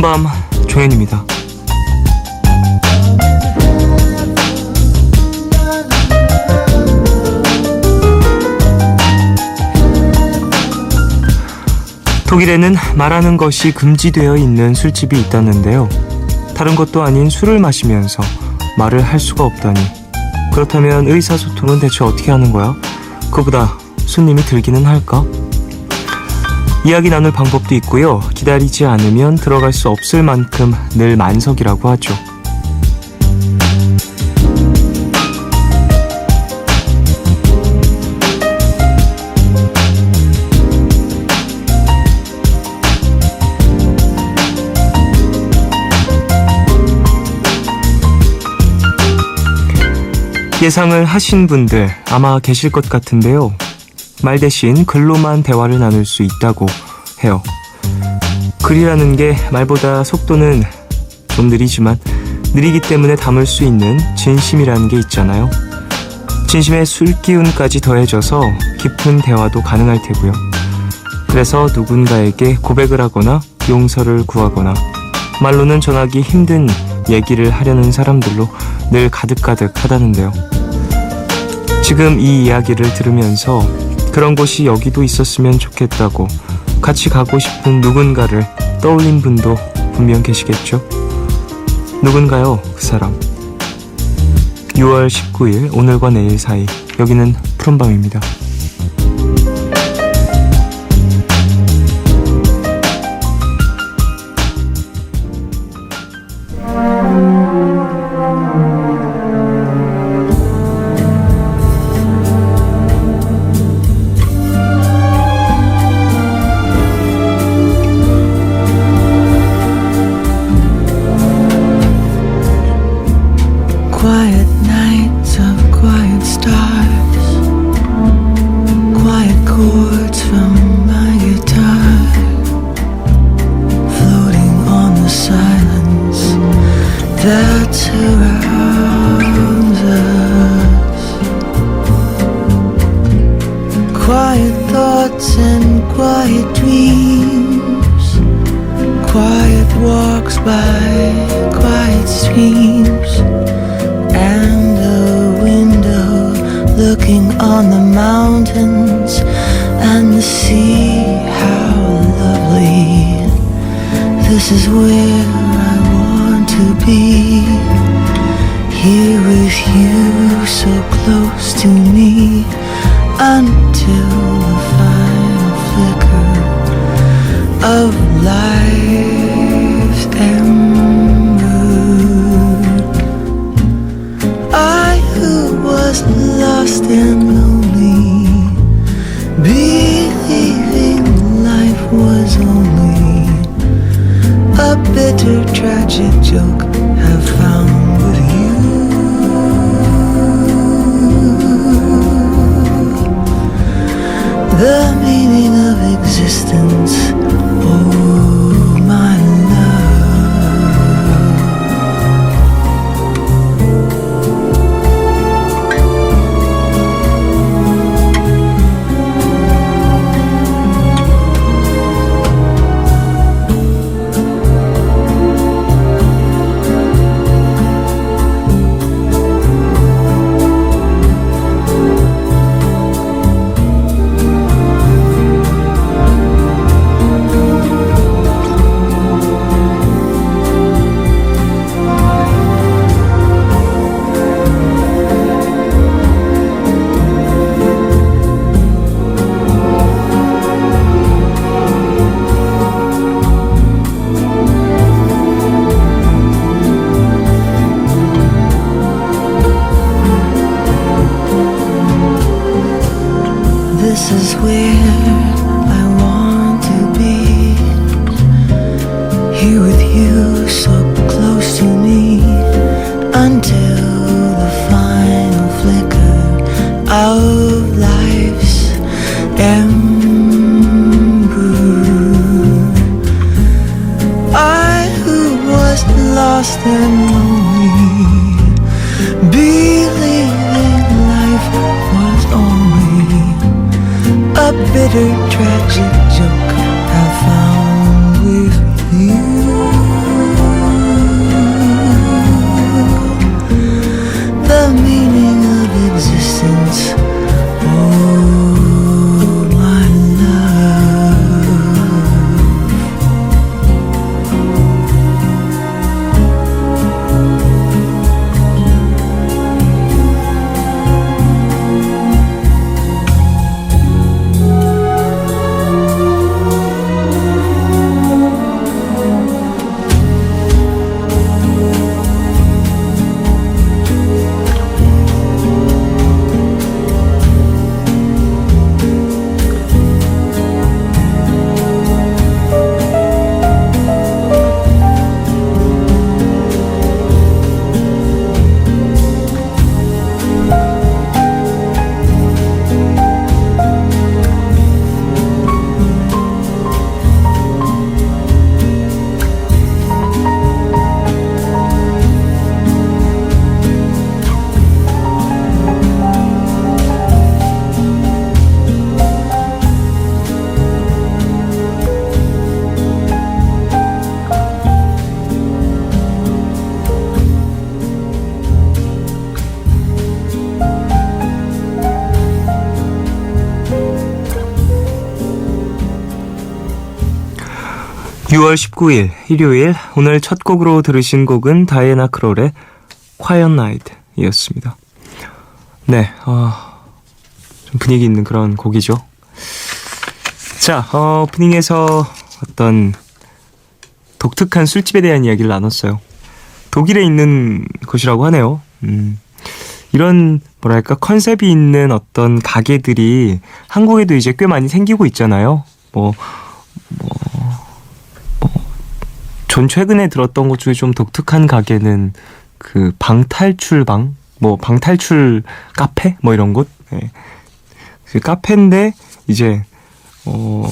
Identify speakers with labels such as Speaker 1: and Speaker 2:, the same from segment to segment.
Speaker 1: 푸른밤 종현입니다. 독일에는 말하는 것이 금지되어 있는 술집이 있다는데요. 다른 것도 아닌 술을 마시면서 말을 할 수가 없다니. 그렇다면 의사소통은 대체 어떻게 하는 거야? 그보다 손님이 들기는 할까? 이야기 나눌 방법도 있고요. 기다리지 않으면 들어갈 수 없을 만큼 늘 만석이라고 하죠. 예상을 하신 분들 아마 계실 것 같은데요. 말 대신 글로만 대화를 나눌 수 있다고 해요. 글이라는 게 말보다 속도는 좀 느리지만 느리기 때문에 담을 수 있는 진심이라는 게 있잖아요. 진심의 술기운까지 더해져서 깊은 대화도 가능할 테고요. 그래서 누군가에게 고백을 하거나 용서를 구하거나 말로는 전하기 힘든 얘기를 하려는 사람들로 늘 가득가득 하다는데요. 지금 이 이야기를 들으면서 그런 곳이 여기도 있었으면 좋겠다고 같이 가고 싶은 누군가를 떠올린 분도 분명 계시겠죠? 누군가요, 그 사람? 6월 19일 오늘과 내일 사이, 여기는 푸른밤입니다.
Speaker 2: Quiet nights of quiet stars, quiet chords from my guitar, floating on the silence that surrounds us. Quiet thoughts and quiet dreams, quiet walks by quiet streams, and a window looking on the mountains and the sea. How lovely. This is where I want to be, here with you, so close to me, until the final flicker of life's ember. I who was lost and lonely, believing life was only a bitter, tragic joke, have found with you the meaning of existence. Oh, my This is where I want to be, here with you, so close to me, until the final flicker of life's ember. I who was lost and lonely, believing life was only a bitter, tragic joke I found with you.
Speaker 1: 6월 19일 일요일 오늘 첫 곡으로 들으신 곡은 다이애나 크롤의 Quiet Night 이었습니다. 네, 좀 분위기 있는 그런 곡이죠. 자, 오프닝에서 어떤 독특한 술집에 대한 이야기를 나눴어요. 독일에 있는 곳이라고 하네요. 이런 뭐랄까 컨셉이 있는 어떤 가게들이 한국에도 이제 꽤 많이 생기고 있잖아요. 전 최근에 들었던 것 중에 좀 독특한 가게는 그 방탈출방, 방탈출 카페 이런 곳. 네. 그 카페인데 이제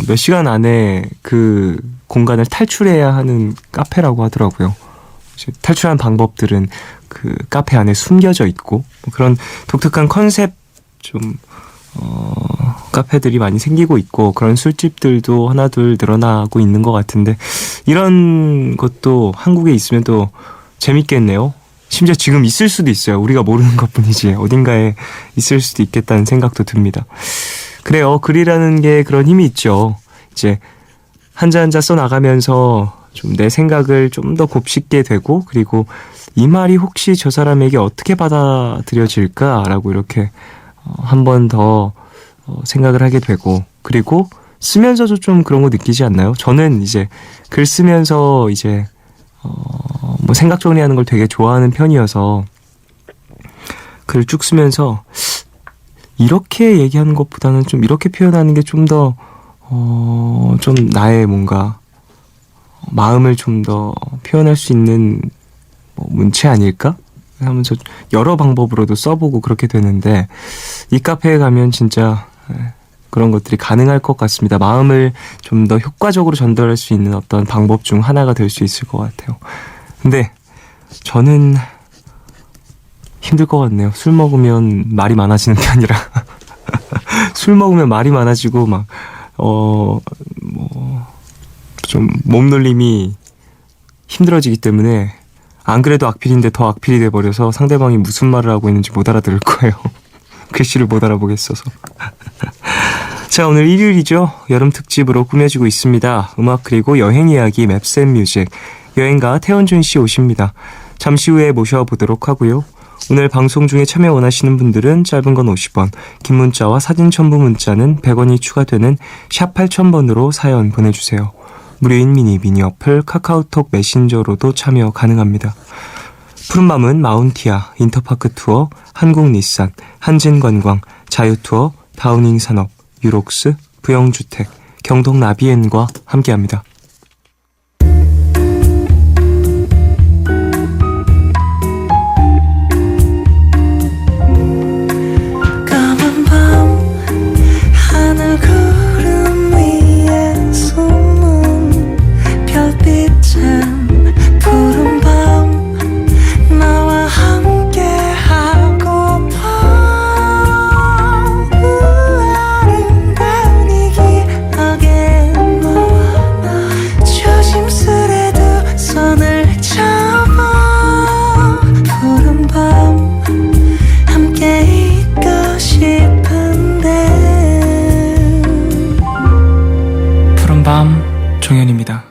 Speaker 1: 몇 시간 안에 그 공간을 탈출해야 하는 카페라고 하더라고요. 탈출하는 방법들은 그 카페 안에 숨겨져 있고 그런 독특한 컨셉 좀 카페들이 많이 생기고 있고 그런 술집들도 하나둘 늘어나고 있는 것 같은데 이런 것도 한국에 있으면 또 재밌겠네요. 심지어 지금 있을 수도 있어요. 우리가 모르는 것뿐이지 어딘가에 있을 수도 있겠다는 생각도 듭니다. 그래요. 글이라는 게 그런 힘이 있죠. 이제 한자 한자 써나가면서 좀 내 생각을 좀 더 곱씹게 되고 그리고 이 말이 혹시 저 사람에게 어떻게 받아들여질까라고 이렇게 한 번 더 생각을 하게 되고 그리고 쓰면서도 좀 그런 거 느끼지 않나요? 저는 이제 글 쓰면서 이제 생각 정리하는 걸 되게 좋아하는 편이어서 글 쭉 쓰면서 이렇게 얘기하는 것보다는 좀 이렇게 표현하는 게 좀 더 좀 나의 뭔가 마음을 좀 더 표현할 수 있는 문체 아닐까? 하면서 여러 방법으로도 써보고 그렇게 되는데 이 카페에 가면 진짜 그런 것들이 가능할 것 같습니다. 마음을 좀 더 효과적으로 전달할 수 있는 어떤 방법 중 하나가 될 수 있을 것 같아요. 근데 저는 힘들 것 같네요. 술 먹으면 말이 많아지는 편이라 술 먹으면 말이 많아지고 좀 몸놀림이 힘들어지기 때문에 안 그래도 악필인데 더 악필이 돼버려서 상대방이 무슨 말을 하고 있는지 못 알아들을 거예요. 글씨를 못 알아보겠어서. 자, 오늘 일요일이죠. 여름 특집으로 꾸며지고 있습니다. 음악 그리고 여행 이야기 맵스앤뮤직 여행가 태원준 씨 오십니다. 잠시 후에 모셔보도록 하고요. 오늘 방송 중에 참여 원하시는 분들은 짧은 건 50원, 긴 문자와 사진 첨부 문자는 100원이 추가되는 샵 8000번으로 사연 보내주세요. 무료인 미니 어플 카카오톡 메신저로도 참여 가능합니다. 푸른밤은 마운티아, 인터파크 투어, 한국닛산, 한진관광, 자유투어, 다우닝산업, 유록스, 부영주택, 경동나비엔과 함께합니다.
Speaker 2: 까만 밤 하늘 구름 위에 숨은 별빛은 푸른 밤 나와 함께 하고파 아름다운 이 기억에 너와 조심스레 두 손을 잡아 푸른 밤 함께 있고 싶은데
Speaker 1: 푸른밤 종현입니다.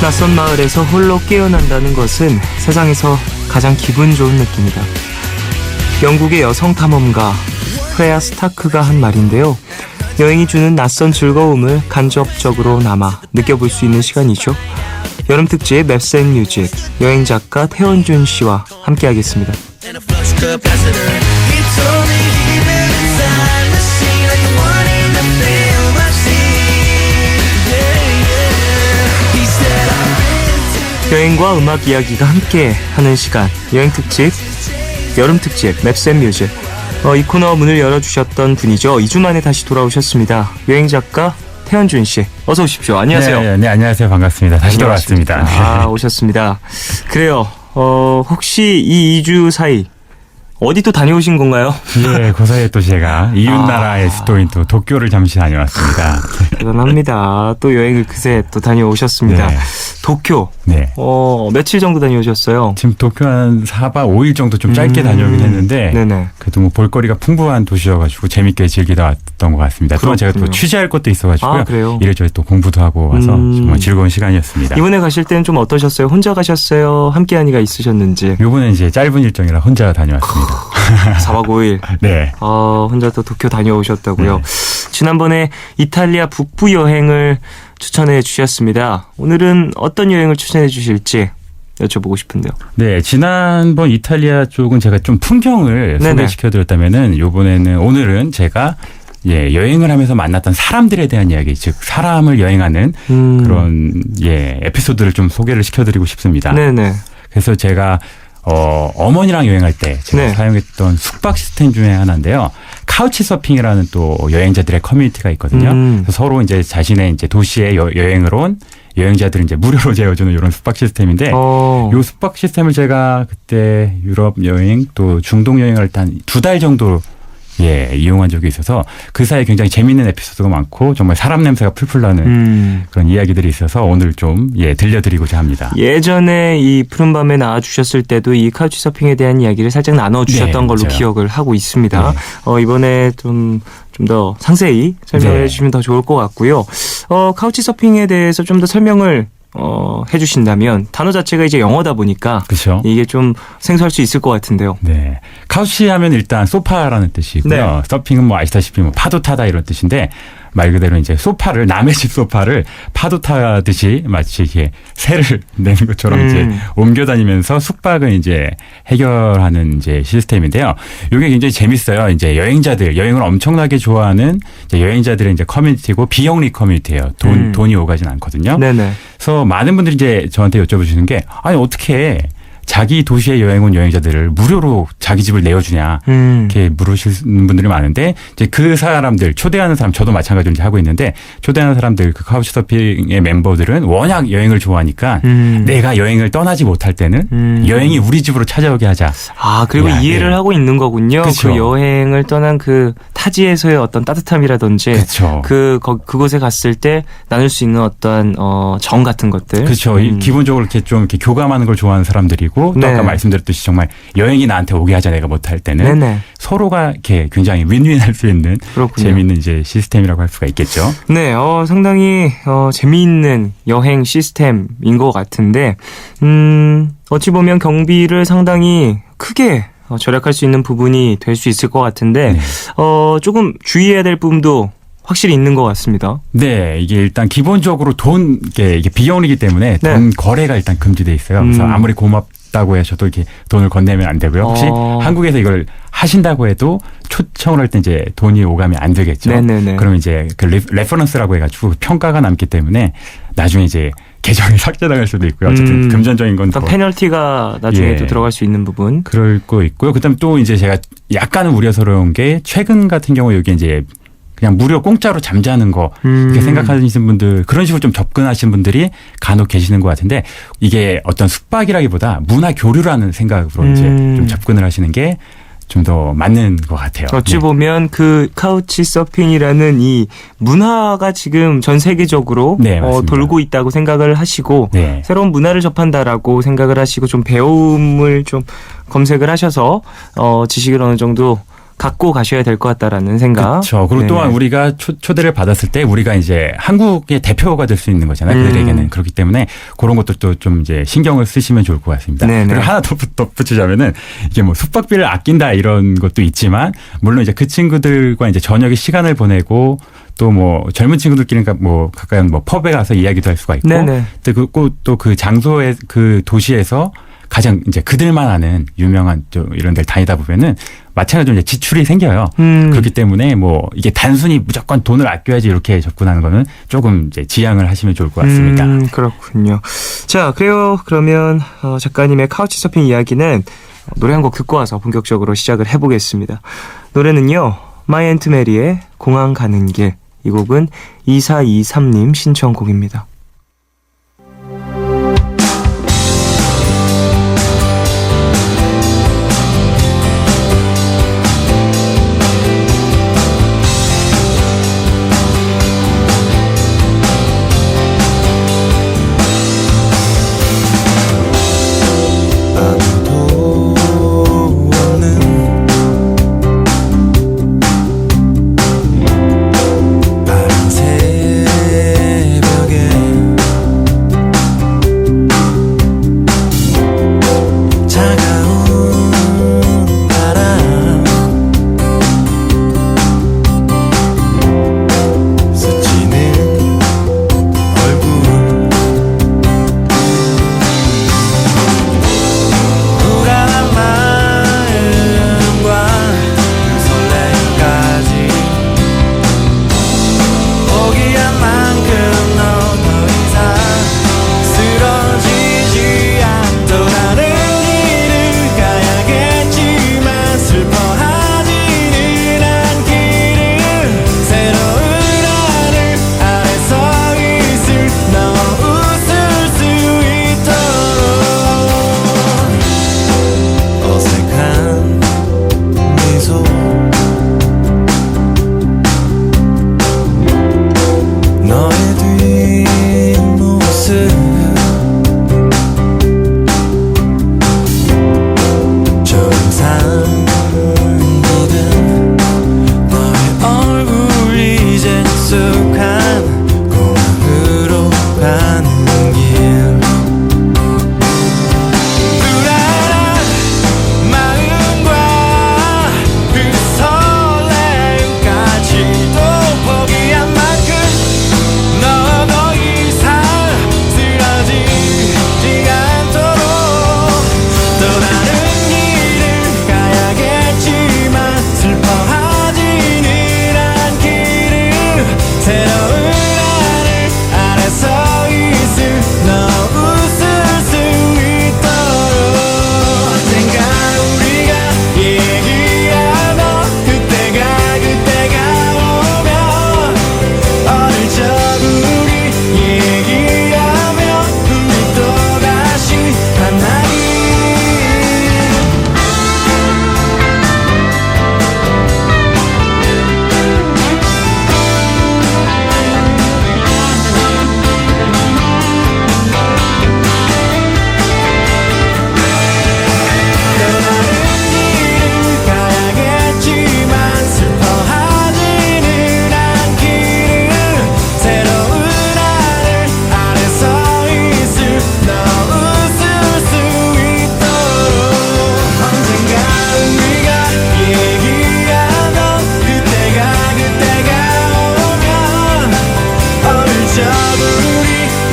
Speaker 1: 낯선 마을에서 홀로 깨어난다는 것은 세상에서 가장 기분 좋은 느낌이다. 영국의 여성 탐험가 프레아 스타크가 한 말인데요. 여행이 주는 낯선 즐거움을 간접적으로 남아 느껴볼 수 있는 시간이죠. 여름 특집 맵스앤뮤직 여행 작가 태원준 씨와 함께하겠습니다. 여행과 음악 이야기가 함께하는 시간 여행 특집 여름 특집 맵스앤뮤직 이 코너 문을 열어주셨던 분이죠. 2주 만에 다시 돌아오셨습니다. 여행 작가 태원준 씨 어서 오십시오. 안녕하세요.
Speaker 3: 네, 안녕하세요. 반갑습니다. 다시 돌아왔습니다.
Speaker 1: 아, 오셨습니다. 그래요. 혹시 이 2주 사이 어디 또 다녀오신 건가요?
Speaker 3: 예, 그 사이에 또 제가 이웃나라의 수도인 또 도쿄를 잠시 다녀왔습니다.
Speaker 1: 대단합니다. 또 여행을 그새 또 다녀오셨습니다.
Speaker 3: 네.
Speaker 1: 도쿄.
Speaker 3: 네.
Speaker 1: 며칠 정도 다녀오셨어요?
Speaker 3: 지금 도쿄 한 4박 5일 정도 좀 짧게 다녀오긴 했는데
Speaker 1: 네네.
Speaker 3: 그래도 뭐 볼거리가 풍부한 도시여가지고 재밌게 즐기다 왔던 것 같습니다. 또한 제가 또
Speaker 1: 그렇군요.
Speaker 3: 취재할 것도 있어가지고요.
Speaker 1: 아, 그래요?
Speaker 3: 이래저래 또 공부도 하고 와서 정말 즐거운 시간이었습니다.
Speaker 1: 이번에 가실 때는 좀 어떠셨어요? 혼자 가셨어요? 함께한 이가 있으셨는지?
Speaker 3: 요번에 이제 짧은 일정이라 혼자 다녀왔습니다.
Speaker 1: 4박 5일.
Speaker 3: 네.
Speaker 1: 혼자 또 도쿄 다녀오셨다고요.
Speaker 3: 네.
Speaker 1: 지난번에 이탈리아 북부 여행을 추천해 주셨습니다. 오늘은 어떤 여행을 추천해 주실지 여쭤보고 싶은데요.
Speaker 3: 네, 지난번 이탈리아 쪽은 제가 좀 풍경을
Speaker 1: 네네.
Speaker 3: 소개시켜드렸다면은 오늘은 제가 여행을 하면서 만났던 사람들에 대한 이야기, 즉 사람을 여행하는 그런 에피소드를 좀 소개를 시켜드리고 싶습니다.
Speaker 1: 네네.
Speaker 3: 그래서 제가 어머니랑 여행할 때 제가
Speaker 1: 네.
Speaker 3: 사용했던 숙박 시스템 중에 하나인데요. 카우치 서핑이라는 또 여행자들의 커뮤니티가 있거든요. 그래서 서로 이제 자신의 이제 도시에 여행을 온 여행자들을 이제 무료로 재워주는 이런 숙박 시스템인데, 요 숙박 시스템을 제가 그때 유럽 여행 또 중동 여행을 한 2달 정도 이용한 적이 있어서 그 사이에 굉장히 재미있는 에피소드가 많고 정말 사람 냄새가 풀풀 나는 그런 이야기들이 있어서 오늘 좀 들려드리고자 합니다.
Speaker 1: 예전에 이 푸른밤에 나와주셨을 때도 이 카우치 서핑에 대한 이야기를 살짝 나눠주셨던
Speaker 3: 네,
Speaker 1: 걸로
Speaker 3: 맞아요.
Speaker 1: 기억을 하고 있습니다.
Speaker 3: 네.
Speaker 1: 이번에 좀 더 상세히 설명을
Speaker 3: 네.
Speaker 1: 해주시면 더 좋을 것 같고요. 카우치 서핑에 대해서 좀 더 설명을 해주신다면 단어 자체가 이제 영어다 보니까
Speaker 3: 그렇죠.
Speaker 1: 이게 좀 생소할 수 있을 것 같은데요.
Speaker 3: 네. 카우치 하면 일단 소파라는 뜻이고요.
Speaker 1: 네.
Speaker 3: 서핑은 뭐 아시다시피 뭐 파도 타다 이런 뜻인데 말 그대로 이제 소파를 남의 집 소파를 파도 타듯이 마치 이렇게 새를 내는 것처럼 이제 옮겨 다니면서 숙박을 이제 해결하는 이제 시스템인데요. 이게 굉장히 재밌어요. 이제 여행을 엄청나게 좋아하는 이제 여행자들의 이제 커뮤니티고 비영리 커뮤니티예요. 돈이 오가진 않거든요.
Speaker 1: 네네.
Speaker 3: 그래서 많은 분들이 이제 저한테 여쭤보시는 게 아니 어떻게 자기 도시에 여행 온 여행자들을 무료로 자기 집을 내어주냐 이렇게 물으시는 분들이 많은데 이제 그 사람들 초대하는 사람 저도 마찬가지로 이제 하고 있는데 초대하는 사람들 그 카우치서핑의 멤버들은 워낙 여행을 좋아하니까 내가 여행을 떠나지 못할 때는 여행이 우리 집으로 찾아오게 하자.
Speaker 1: 그리고
Speaker 3: 야,
Speaker 1: 이해를
Speaker 3: 네.
Speaker 1: 하고 있는 거군요.
Speaker 3: 그쵸.
Speaker 1: 그 여행을 떠난 그 타지에서의 어떤 따뜻함이라든지
Speaker 3: 그쵸.
Speaker 1: 그곳에 갔을 때 나눌 수 있는 어떤 정 같은 것들.
Speaker 3: 그렇죠. 기본적으로 이렇게 좀 이렇게 교감하는 걸 좋아하는 사람들이고 또
Speaker 1: 네.
Speaker 3: 아까 말씀드렸듯이 정말 여행이 나한테 오게 하자 내가 못할 때는
Speaker 1: 네네.
Speaker 3: 서로가 이렇게 굉장히 윈윈할 수 있는
Speaker 1: 그렇군요.
Speaker 3: 재미있는 이제 시스템이라고 할 수가 있겠죠.
Speaker 1: 네, 상당히 재미있는 여행 시스템인 것 같은데, 어찌 보면 경비를 상당히 크게 절약할 수 있는 부분이 될 수 있을 것 같은데,
Speaker 3: 네.
Speaker 1: 조금 주의해야 될 부분도 확실히 있는 것 같습니다.
Speaker 3: 네, 이게 일단 기본적으로 이게 비영리이기 때문에
Speaker 1: 네.
Speaker 3: 돈 거래가 일단 금지돼 있어요. 그래서 아무리 고맙다고 하셔도 이렇게 돈을 건네면 안 되고요. 혹시 한국에서 이걸 하신다고 해도 초청을 할 때 이제 돈이 오가면 안 되겠죠.
Speaker 1: 네네네.
Speaker 3: 그럼 이제 그 레퍼런스라고 해가지고 평가가 남기 때문에 나중에 이제 계정이 삭제당할 수도 있고요. 어쨌든 금전적인 건
Speaker 1: 어떤 페널티가 나중에 또 들어갈 수 있는 부분.
Speaker 3: 그럴 거 있고요. 그다음 또 이제 제가 약간은 우려스러운 게 최근 같은 경우 여기 이제 그냥 무료 공짜로 잠자는 거 이렇게 생각하시는 분들 그런 식으로 좀 접근하시는 분들이 간혹 계시는 것 같은데 이게 어떤 숙박이라기보다 문화 교류라는 생각으로 이제 좀 접근을 하시는 게 좀 더 맞는 것 같아요.
Speaker 1: 어찌 보면 그 카우치 서핑이라는 이 문화가 지금 전 세계적으로
Speaker 3: 네, 맞습니다.
Speaker 1: 돌고 있다고 생각을 하시고
Speaker 3: 네.
Speaker 1: 새로운 문화를 접한다라고 생각을 하시고 좀 배움을 좀 검색을 하셔서 지식을 어느 정도 갖고 가셔야 될 것 같다라는 생각.
Speaker 3: 그렇죠. 그리고
Speaker 1: 네.
Speaker 3: 또한 우리가 초대를 받았을 때 우리가 이제 한국의 대표가 될 수 있는 거잖아요. 그들에게는. 그렇기 때문에 그런 것도 좀 이제 신경을 쓰시면 좋을 것 같습니다.
Speaker 1: 네네.
Speaker 3: 그리고 하나 더 덧붙이자면은 이게 뭐 숙박비를 아낀다 이런 것도 있지만 물론 이제 그 친구들과 이제 저녁에 시간을 보내고 또 뭐 젊은 친구들끼리는 뭐 가까운 뭐 펍에 가서 이야기도 할 수가 있고
Speaker 1: 네네.
Speaker 3: 또 그 장소에 그 도시에서 가장 이제 그들만 아는 유명한 이런 데를 다니다 보면은 마찬가지로 이제 지출이 생겨요. 그렇기 때문에 뭐 이게 단순히 무조건 돈을 아껴야지 이렇게 접근하는 거는 조금 이제 지양을 하시면 좋을 것 같습니다.
Speaker 1: 그렇군요. 자, 그래요. 그러면 작가님의 카우치 서핑 이야기는 노래 한 곡 듣고 와서 본격적으로 시작을 해보겠습니다. 노래는요. 마이 앤트 메리의 공항 가는 길. 이 곡은 2423님 신청곡입니다.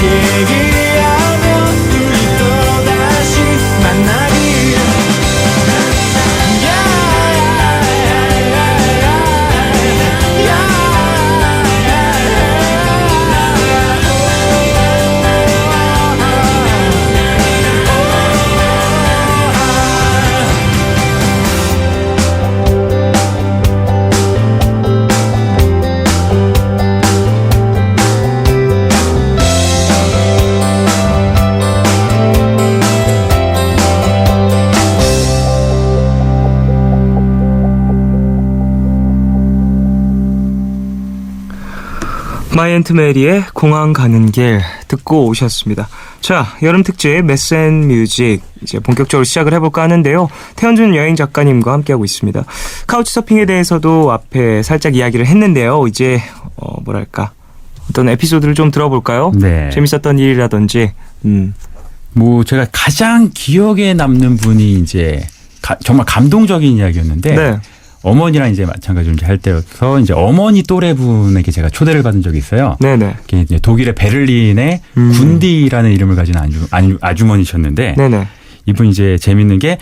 Speaker 1: 얘기하며 우리 또다시 만나길 마이앤트 메리의 공항 가는 길 듣고 오셨습니다. 자, 여름 특집 메센 뮤직 이제 본격적으로 시작을 해볼까 하는데요. 태현준 여행 작가님과 함께하고 있습니다. 카우치 서핑에 대해서도 앞에 살짝 이야기를 했는데요. 이제 뭐랄까 어떤 에피소드를 좀 들어볼까요?
Speaker 3: 네.
Speaker 1: 재밌었던 일이라든지.
Speaker 3: 뭐 제가 가장 기억에 남는 분이 이제 정말 감동적인 이야기였는데
Speaker 1: 네.
Speaker 3: 어머니랑 이제 마찬가지로 이제 할 때여서 이제 어머니 또래 분에게 제가 초대를 받은 적이 있어요.
Speaker 1: 네네.
Speaker 3: 그게 이제 독일의 베를린의 군디라는 이름을 가진 아주머니셨는데
Speaker 1: 네네.
Speaker 3: 이분 이제 재밌는 게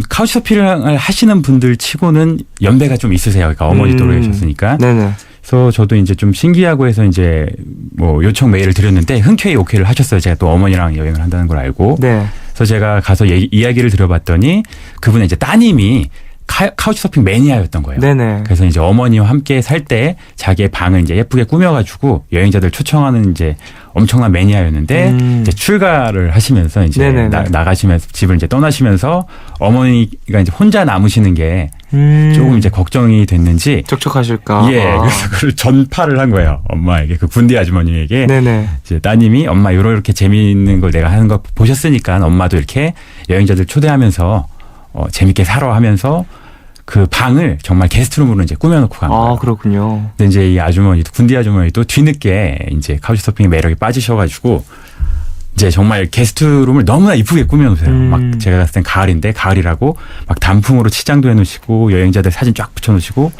Speaker 3: 카우치 서핑을 하시는 분들 치고는 연배가 좀 있으세요. 그러니까 어머니 또래셨으니까.
Speaker 1: 네네.
Speaker 3: 그래서 저도 이제 좀 신기하고 해서 이제 뭐 요청 메일을 드렸는데 흔쾌히 오케이를 하셨어요. 제가 또 어머니랑 여행을 한다는 걸 알고.
Speaker 1: 네.
Speaker 3: 그래서 제가 가서 이야기를 들어봤더니 그분의 이제 따님이 카우치 서핑 매니아였던 거예요.
Speaker 1: 네네.
Speaker 3: 그래서 이제 어머니와 함께 살 때 자기의 방을 이제 예쁘게 꾸며가지고 여행자들 초청하는 이제 엄청난 매니아였는데 이제 출가를 하시면서 이제 나가시면서 집을 이제 떠나시면서 어머니가 이제 혼자 남으시는 게 조금 이제 걱정이 됐는지
Speaker 1: 촉촉하실까.
Speaker 3: 예, 그래서 그걸 전파를 한 거예요. 엄마에게 그 군디 아주머니에게
Speaker 1: 네네. 이제
Speaker 3: 따님이 엄마 이렇게 재미있는 걸 내가 하는 거 보셨으니까 엄마도 이렇게 여행자들 초대하면서 재밌게 살아 하면서 그 방을 정말 게스트룸으로 이제 꾸며놓고 간 거예요.
Speaker 1: 아, 그렇군요.
Speaker 3: 근데 이제 이 아주머니도, 군디 아주머니도 뒤늦게 이제 카우치 서핑의 매력에 빠지셔가지고 이제 정말 게스트룸을 너무나 이쁘게 꾸며놓으세요. 막 제가 갔을 땐 가을인데 가을이라고 막 단풍으로 치장도 해놓으시고 여행자들 사진 쫙 붙여놓으시고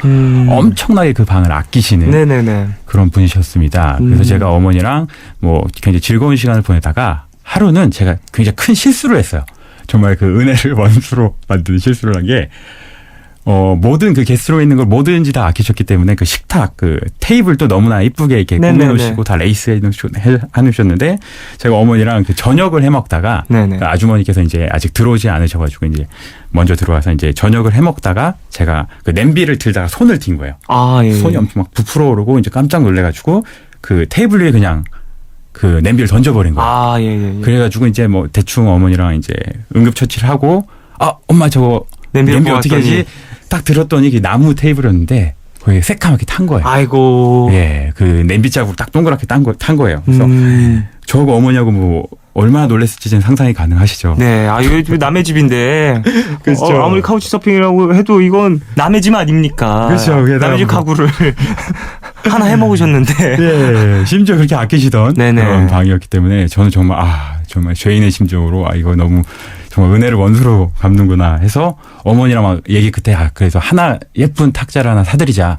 Speaker 3: 엄청나게 그 방을 아끼시는
Speaker 1: 네네네.
Speaker 3: 그런 분이셨습니다. 그래서 제가 어머니랑 뭐 굉장히 즐거운 시간을 보내다가 하루는 제가 굉장히 큰 실수를 했어요. 정말 그 은혜를 원수로 만드는 실수를 한 게, 모든 그 게스트룸에 있는 걸 뭐든지 다 아끼셨기 때문에 그 식탁, 그 테이블도 너무나 이쁘게 이렇게 꾸며놓으시고 다 레이스 해놓으셨는데 제가 어머니랑 그 저녁을 해 먹다가 그 아주머니께서 이제 아직 들어오지 않으셔가지고 이제 먼저 들어와서 이제 저녁을 해 먹다가 제가 그 냄비를 들다가 손을 띈 거예요. 아, 예. 손이 엄청 막 부풀어 오르고 이제 깜짝 놀래가지고 그 테이블 위에 그냥 그 냄비를 던져버린 거예요.
Speaker 1: 아, 예.
Speaker 3: 그래가지고 이제 뭐 대충 어머니랑 이제 응급처치를 하고, 엄마 저거 냄비 어떻게 하지? 딱 들었더니 그 나무 테이블이었는데 거기 새까맣게 탄 거예요.
Speaker 1: 아이고.
Speaker 3: 예, 그 냄비 자국 딱 동그랗게 탄 거예요. 그래서 저거 어머니하고 뭐 얼마나 놀랐을지 상상이 가능하시죠.
Speaker 1: 네, 이거 남의 집인데.
Speaker 3: 그렇죠.
Speaker 1: 아무리 카우치 서핑이라고 해도 이건 남의 집 아닙니까?
Speaker 3: 그렇죠.
Speaker 1: 남의 집 가구를 하나 해 먹으셨는데.
Speaker 3: 예, 심지어 그렇게 아끼시던 그런 방이었기 때문에 저는 정말 정말 죄인의 심정으로 이거 너무 정말 은혜를 원수로 갚는구나 해서 어머니랑 막 얘기 끝에 그래서 하나 예쁜 탁자를 하나 사드리자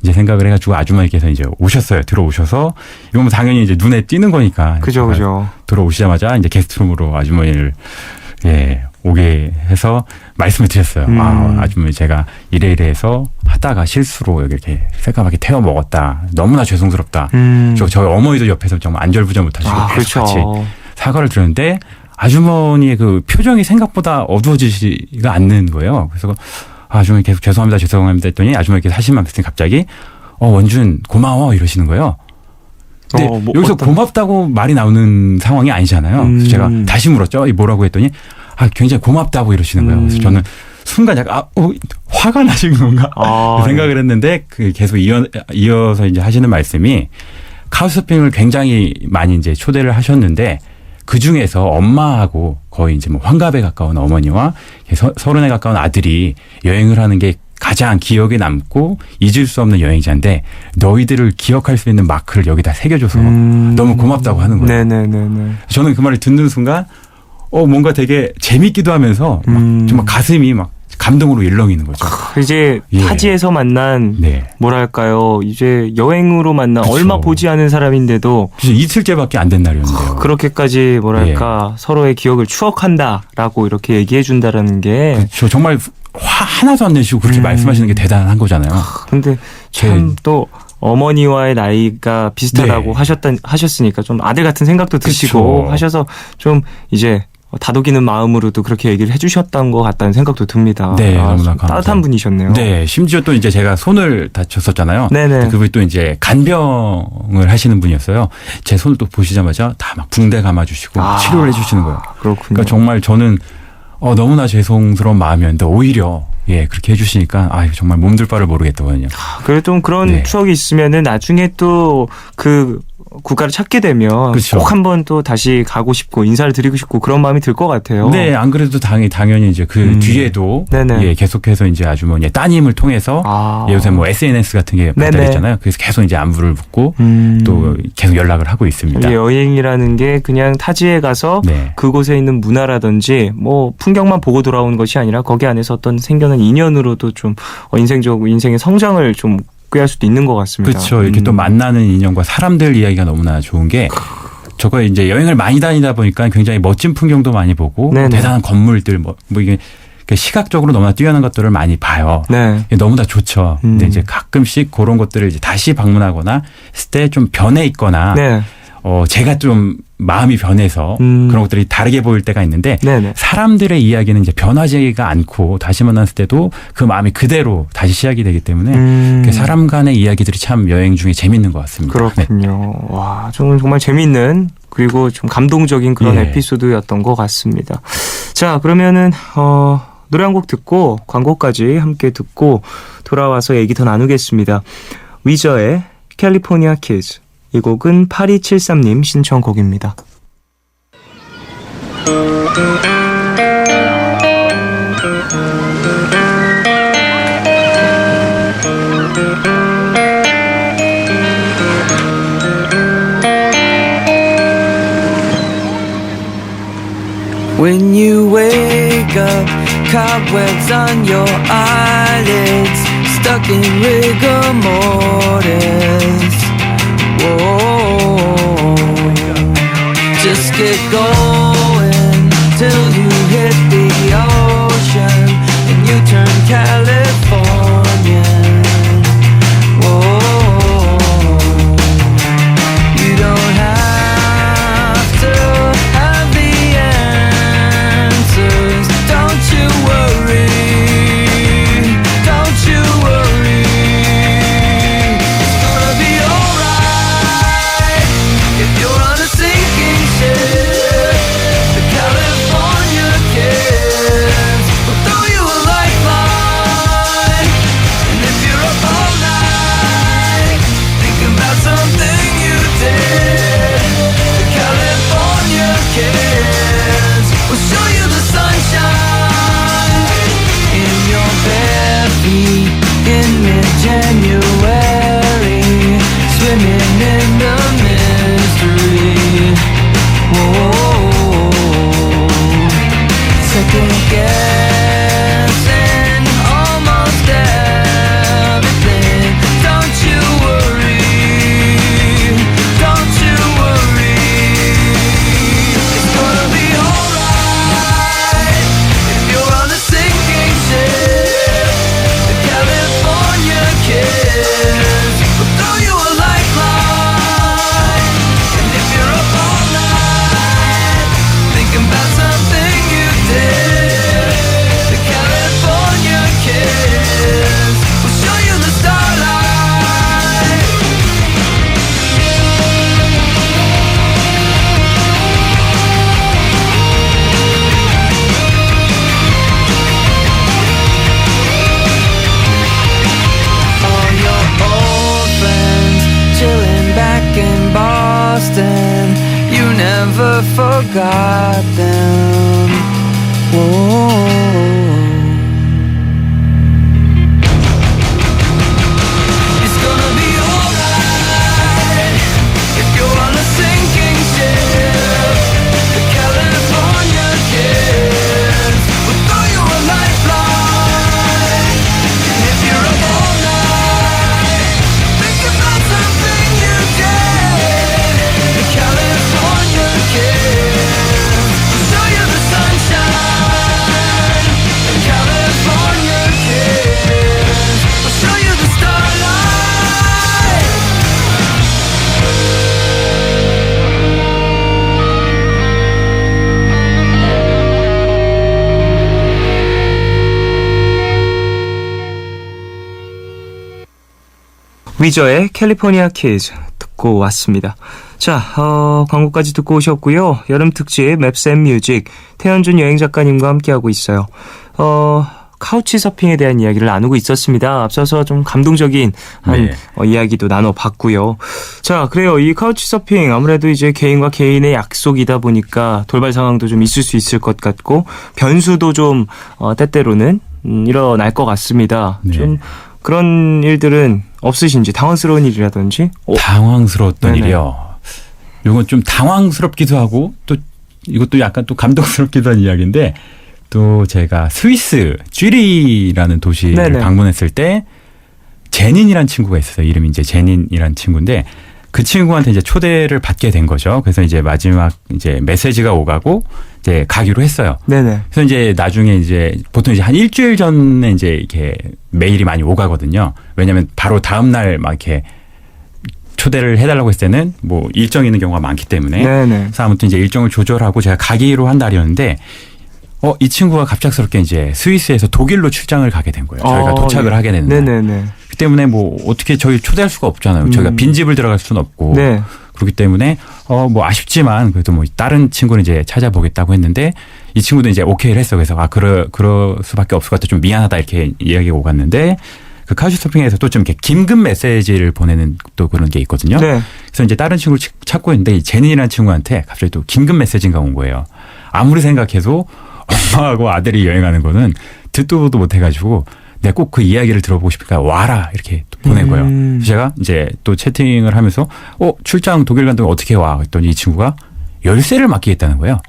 Speaker 3: 이제 생각을 해가지고 아주머니께서 이제 오셨어요. 들어오셔서 이건 뭐 당연히 이제 눈에 띄는 거니까.
Speaker 1: 그죠.
Speaker 3: 들어오시자마자 이제 게스트룸으로 아주머니를 오게 해서 말씀을 드렸어요. 아주머니 제가 이래서 하다가 실수로 이렇게 새까맣게 태워 먹었다. 너무나 죄송스럽다. 저희 어머니도 옆에서 정말 안절부절 못하시고 계속 같이 사과를 드렸는데 아주머니의 그 표정이 생각보다 어두워지지가 않는 거예요. 그래서 아주머니 계속 죄송합니다 했더니 아주머니께서 하신 말씀이 갑자기 원준 고마워 이러시는 거예요. 근데 여기서 고맙다고 말이 나오는 상황이 아니잖아요. 그래서 제가 다시 물었죠. 뭐라고 했더니 굉장히 고맙다고 이러시는 거예요. 그래서 저는 순간 약간 화가 나신 건가 생각을 했는데 그 계속 이어서 이제 하시는 말씀이 카우치 서핑을 굉장히 많이 이제 초대를 하셨는데 그 중에서 엄마하고 거의 이제 뭐 환갑에 가까운 어머니와 30에 가까운 아들이 여행을 하는 게 가장 기억에 남고 잊을 수 없는 여행자인데 너희들을 기억할 수 있는 마크를 여기다 새겨줘서 너무 고맙다고 하는 거예요.
Speaker 1: 네네네.
Speaker 3: 저는 그 말을 듣는 순간 뭔가 되게 재밌기도 하면서 막 정말 가슴이 막 감동으로 일렁이는 거죠.
Speaker 1: 이제
Speaker 3: 예.
Speaker 1: 타지에서 만난
Speaker 3: 네.
Speaker 1: 뭐랄까요. 이제 여행으로 만난
Speaker 3: 그쵸.
Speaker 1: 얼마 보지 않은 사람인데도
Speaker 3: 그래서 이틀째밖에 안 된 날이었는데요.
Speaker 1: 그렇게까지 뭐랄까 서로의 기억을 추억한다라고 이렇게 얘기해 준다라는 게
Speaker 3: 그렇죠. 정말 화 하나도 안 내시고 그렇게 말씀하시는 게 대단한 거잖아요.
Speaker 1: 근데 참 또 어머니와의 나이가 비슷하다고
Speaker 3: 네.
Speaker 1: 하셨으니까 좀 아들 같은 생각도 드시고
Speaker 3: 그쵸.
Speaker 1: 하셔서 좀 이제 다독이는 마음으로도 그렇게 얘기를 해주셨던 것 같다는 생각도 듭니다.
Speaker 3: 네,
Speaker 1: 아,
Speaker 3: 너무나
Speaker 1: 좀
Speaker 3: 감사합니다.
Speaker 1: 따뜻한 분이셨네요.
Speaker 3: 네, 심지어 또 이제 제가 손을 다쳤었잖아요.
Speaker 1: 네네.
Speaker 3: 그분이 또 이제 간병을 하시는 분이었어요. 제 손을 또 보시자마자 다 막 붕대 감아주시고 치료를 해주시는 거예요.
Speaker 1: 그렇군요.
Speaker 3: 그러니까 정말 저는 너무나 죄송스러운 마음이었는데 오히려 그렇게 해주시니까 정말 몸둘 바를 모르겠더군요.
Speaker 1: 그래도 좀 그런
Speaker 3: 네.
Speaker 1: 추억이 있으면은 나중에 또 그 국가를 찾게 되면
Speaker 3: 그쵸.
Speaker 1: 꼭 한번 또 다시 가고 싶고 인사를 드리고 싶고 그런 마음이 들 것 같아요.
Speaker 3: 네, 안 그래도 당연히 이제 그 뒤에도
Speaker 1: 네네.
Speaker 3: 계속해서 이제 아주 따님을 통해서 요새 뭐 SNS 같은 게 발달했잖아요. 그래서 계속 이제 안부를 묻고 또 계속 연락을 하고 있습니다.
Speaker 1: 여행이라는 게 그냥 타지에 가서
Speaker 3: 네.
Speaker 1: 그곳에 있는 문화라든지 뭐 풍경만 보고 돌아오는 것이 아니라 거기 안에서 어떤 생겨난 인연으로도 좀 인생의 성장을 좀 꾀할 수도 있는 것 같습니다.
Speaker 3: 그렇죠. 이렇게 또 만나는 인연과 사람들 이야기가 너무나 좋은 게 저거 이제 여행을 많이 다니다 보니까 굉장히 멋진 풍경도 많이 보고
Speaker 1: 네네.
Speaker 3: 대단한 건물들 뭐 이게 시각적으로 너무나 뛰어난 것들을 많이 봐요.
Speaker 1: 네.
Speaker 3: 너무나 좋죠. 근데 이제 가끔씩 그런 것들을 이제 다시 방문하거나 했을 때 좀 변해 있거나
Speaker 1: 네.
Speaker 3: 제가 좀 마음이 변해서 그런 것들이 다르게 보일 때가 있는데
Speaker 1: 네네.
Speaker 3: 사람들의 이야기는 이제 변하지가 않고 다시 만났을 때도 그 마음이 그대로 다시 시작이 되기 때문에 그 사람 간의 이야기들이 참 여행 중에 재밌는 것 같습니다.
Speaker 1: 그렇군요. 와, 정말 재미있는 그리고 좀 감동적인 그런
Speaker 3: 예.
Speaker 1: 에피소드였던 것 같습니다. 자, 그러면은 노래 한 곡 듣고 광고까지 함께 듣고 돌아와서 얘기 더 나누겠습니다. 위저의 캘리포니아 키즈. 이 곡은 8273님 신청곡입니다.
Speaker 2: When you wake up, cobwebs on your eyelids, stuck in rigor mortis. Whoa, just get going till you hit the ocean and you turn Californian. Whoa, you don't have to have the answers. Don't you worry, don't you worry. It's gonna be alright if you're on a sinking ship. The California kids will throw you a lifeline. And if you're up all night thinking about something you did, the California kids will show you the sunshine in your bare feet in mid-January, swimming in the mystery. Whoa, second guessing almost everything. Don't you worry, don't you worry. It's gonna be alright if you're on a sinking ship. The California kids will throw you a lifeline. And if you're up all night thinking about something you did, the California kids will show you the starlight. All your old friends chilling back in Boston, you never forgot them. Whoa. It's gonna be alright if you're on a sinking ship. The California kids will throw you a lifeline.
Speaker 1: 위저의 캘리포니아 키즈 듣고 왔습니다. 자, 광고까지 듣고 오셨고요. 여름 특집 맵스앤뮤직 태현준 여행 작가님과 함께하고 있어요. 카우치 서핑에 대한 이야기를 나누고 있었습니다. 앞서서 좀 감동적인 한 이야기도 나눠봤고요. 자, 그래요. 이 카우치 서핑 아무래도 이제 개인과 개인의 약속이다 보니까 돌발 상황도 좀 있을 수 있을 것 같고 변수도 좀 때때로는 일어날 것 같습니다.
Speaker 3: 네.
Speaker 1: 좀 그런 일들은 없으신지 당황스러운 일이라든지?
Speaker 3: 당황스러웠던
Speaker 1: 네네.
Speaker 3: 일이요. 이건 좀 당황스럽기도 하고 또 이것도 약간 또 감동스럽기도 한 이야기인데 또 제가 스위스 쥐리라는 도시를
Speaker 1: 네네.
Speaker 3: 방문했을 때 제닌이란 친구가 있어요. 이름이 이제 제닌이란 친구인데 그 친구한테 이제 초대를 받게 된 거죠. 그래서 이제 마지막 이제 메시지가 오가고 이제 가기로 했어요.
Speaker 1: 네네.
Speaker 3: 그래서 이제 나중에 이제 보통 이제 한 일주일 전에 이제 이렇게 메일이 많이 오가거든요. 왜냐하면 바로 다음 날 막 이렇게 초대를 해달라고 했을 때는 뭐 일정이 있는 경우가 많기 때문에.
Speaker 1: 네네.
Speaker 3: 그래서 아무튼 이제 일정을 조절하고 제가 가기로 한 날이었는데 이 친구가 갑작스럽게 이제 스위스에서 독일로 출장을 가게 된 거예요. 저희가 도착을 하게 됐는데.
Speaker 1: 네네네.
Speaker 3: 그 때문에 뭐 어떻게 저희 초대할 수가 없잖아요. 저희가 빈집을 들어갈 수는 없고.
Speaker 1: 네.
Speaker 3: 그렇기 때문에 뭐 아쉽지만 그래도 뭐 다른 친구는 이제 찾아보겠다고 했는데 이 친구도 이제 오케이를 했어. 그래서 그럴 수밖에 없을 것 같아. 좀 미안하다 이렇게 이야기가 오갔는데 그 카우치 서핑에서 또 좀 이렇게 긴급 메시지를 보내는 또 그런 게 있거든요.
Speaker 1: 네.
Speaker 3: 그래서 이제 다른 친구를 찾고 있는데 이 제닌이라는 친구한테 갑자기 또 긴급 메시지가 온 거예요. 아무리 생각해도 엄마하고 아들이 여행하는 거는 듣도 보도 못 해가지고 내가 꼭 그 이야기를 들어보고 싶으니까 와라 이렇게 보낸 거예요. 그래서 제가 이제 또 채팅을 하면서 출장 독일 간다면 어떻게 와? 했더니 이 친구가 열쇠를 맡기겠다는 거예요.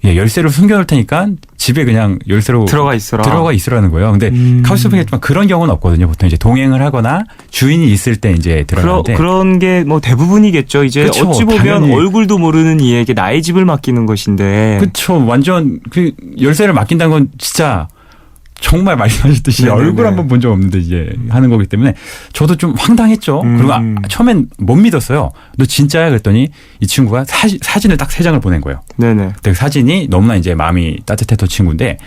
Speaker 3: 예, 열쇠를 숨겨놓을 테니까 집에 그냥 열쇠로
Speaker 1: 들어가
Speaker 3: 있으라는 거예요. 근데 카우치 서핑했지만 그런 경우는 없거든요. 보통 이제 동행을 하거나 주인이 있을 때 이제 들어가는데
Speaker 1: 그런 게 뭐 대부분이겠죠. 이제
Speaker 3: 그쵸,
Speaker 1: 어찌 보면
Speaker 3: 당연히.
Speaker 1: 얼굴도 모르는 이에게 나의 집을 맡기는 것인데.
Speaker 3: 그렇죠. 완전 그 열쇠를 맡긴다는 건 진짜 정말 말씀하셨듯이
Speaker 1: 네네네.
Speaker 3: 얼굴 한번 본 적 없는데 이제 하는 거기 때문에 저도 좀 황당했죠. 그리고 처음엔 못 믿었어요. 너 진짜야? 그랬더니 이 친구가 사진을 딱 3장을 보낸 거예요.
Speaker 1: 네네.
Speaker 3: 그 사진이 너무나 이제 마음이 따뜻했던 친구인데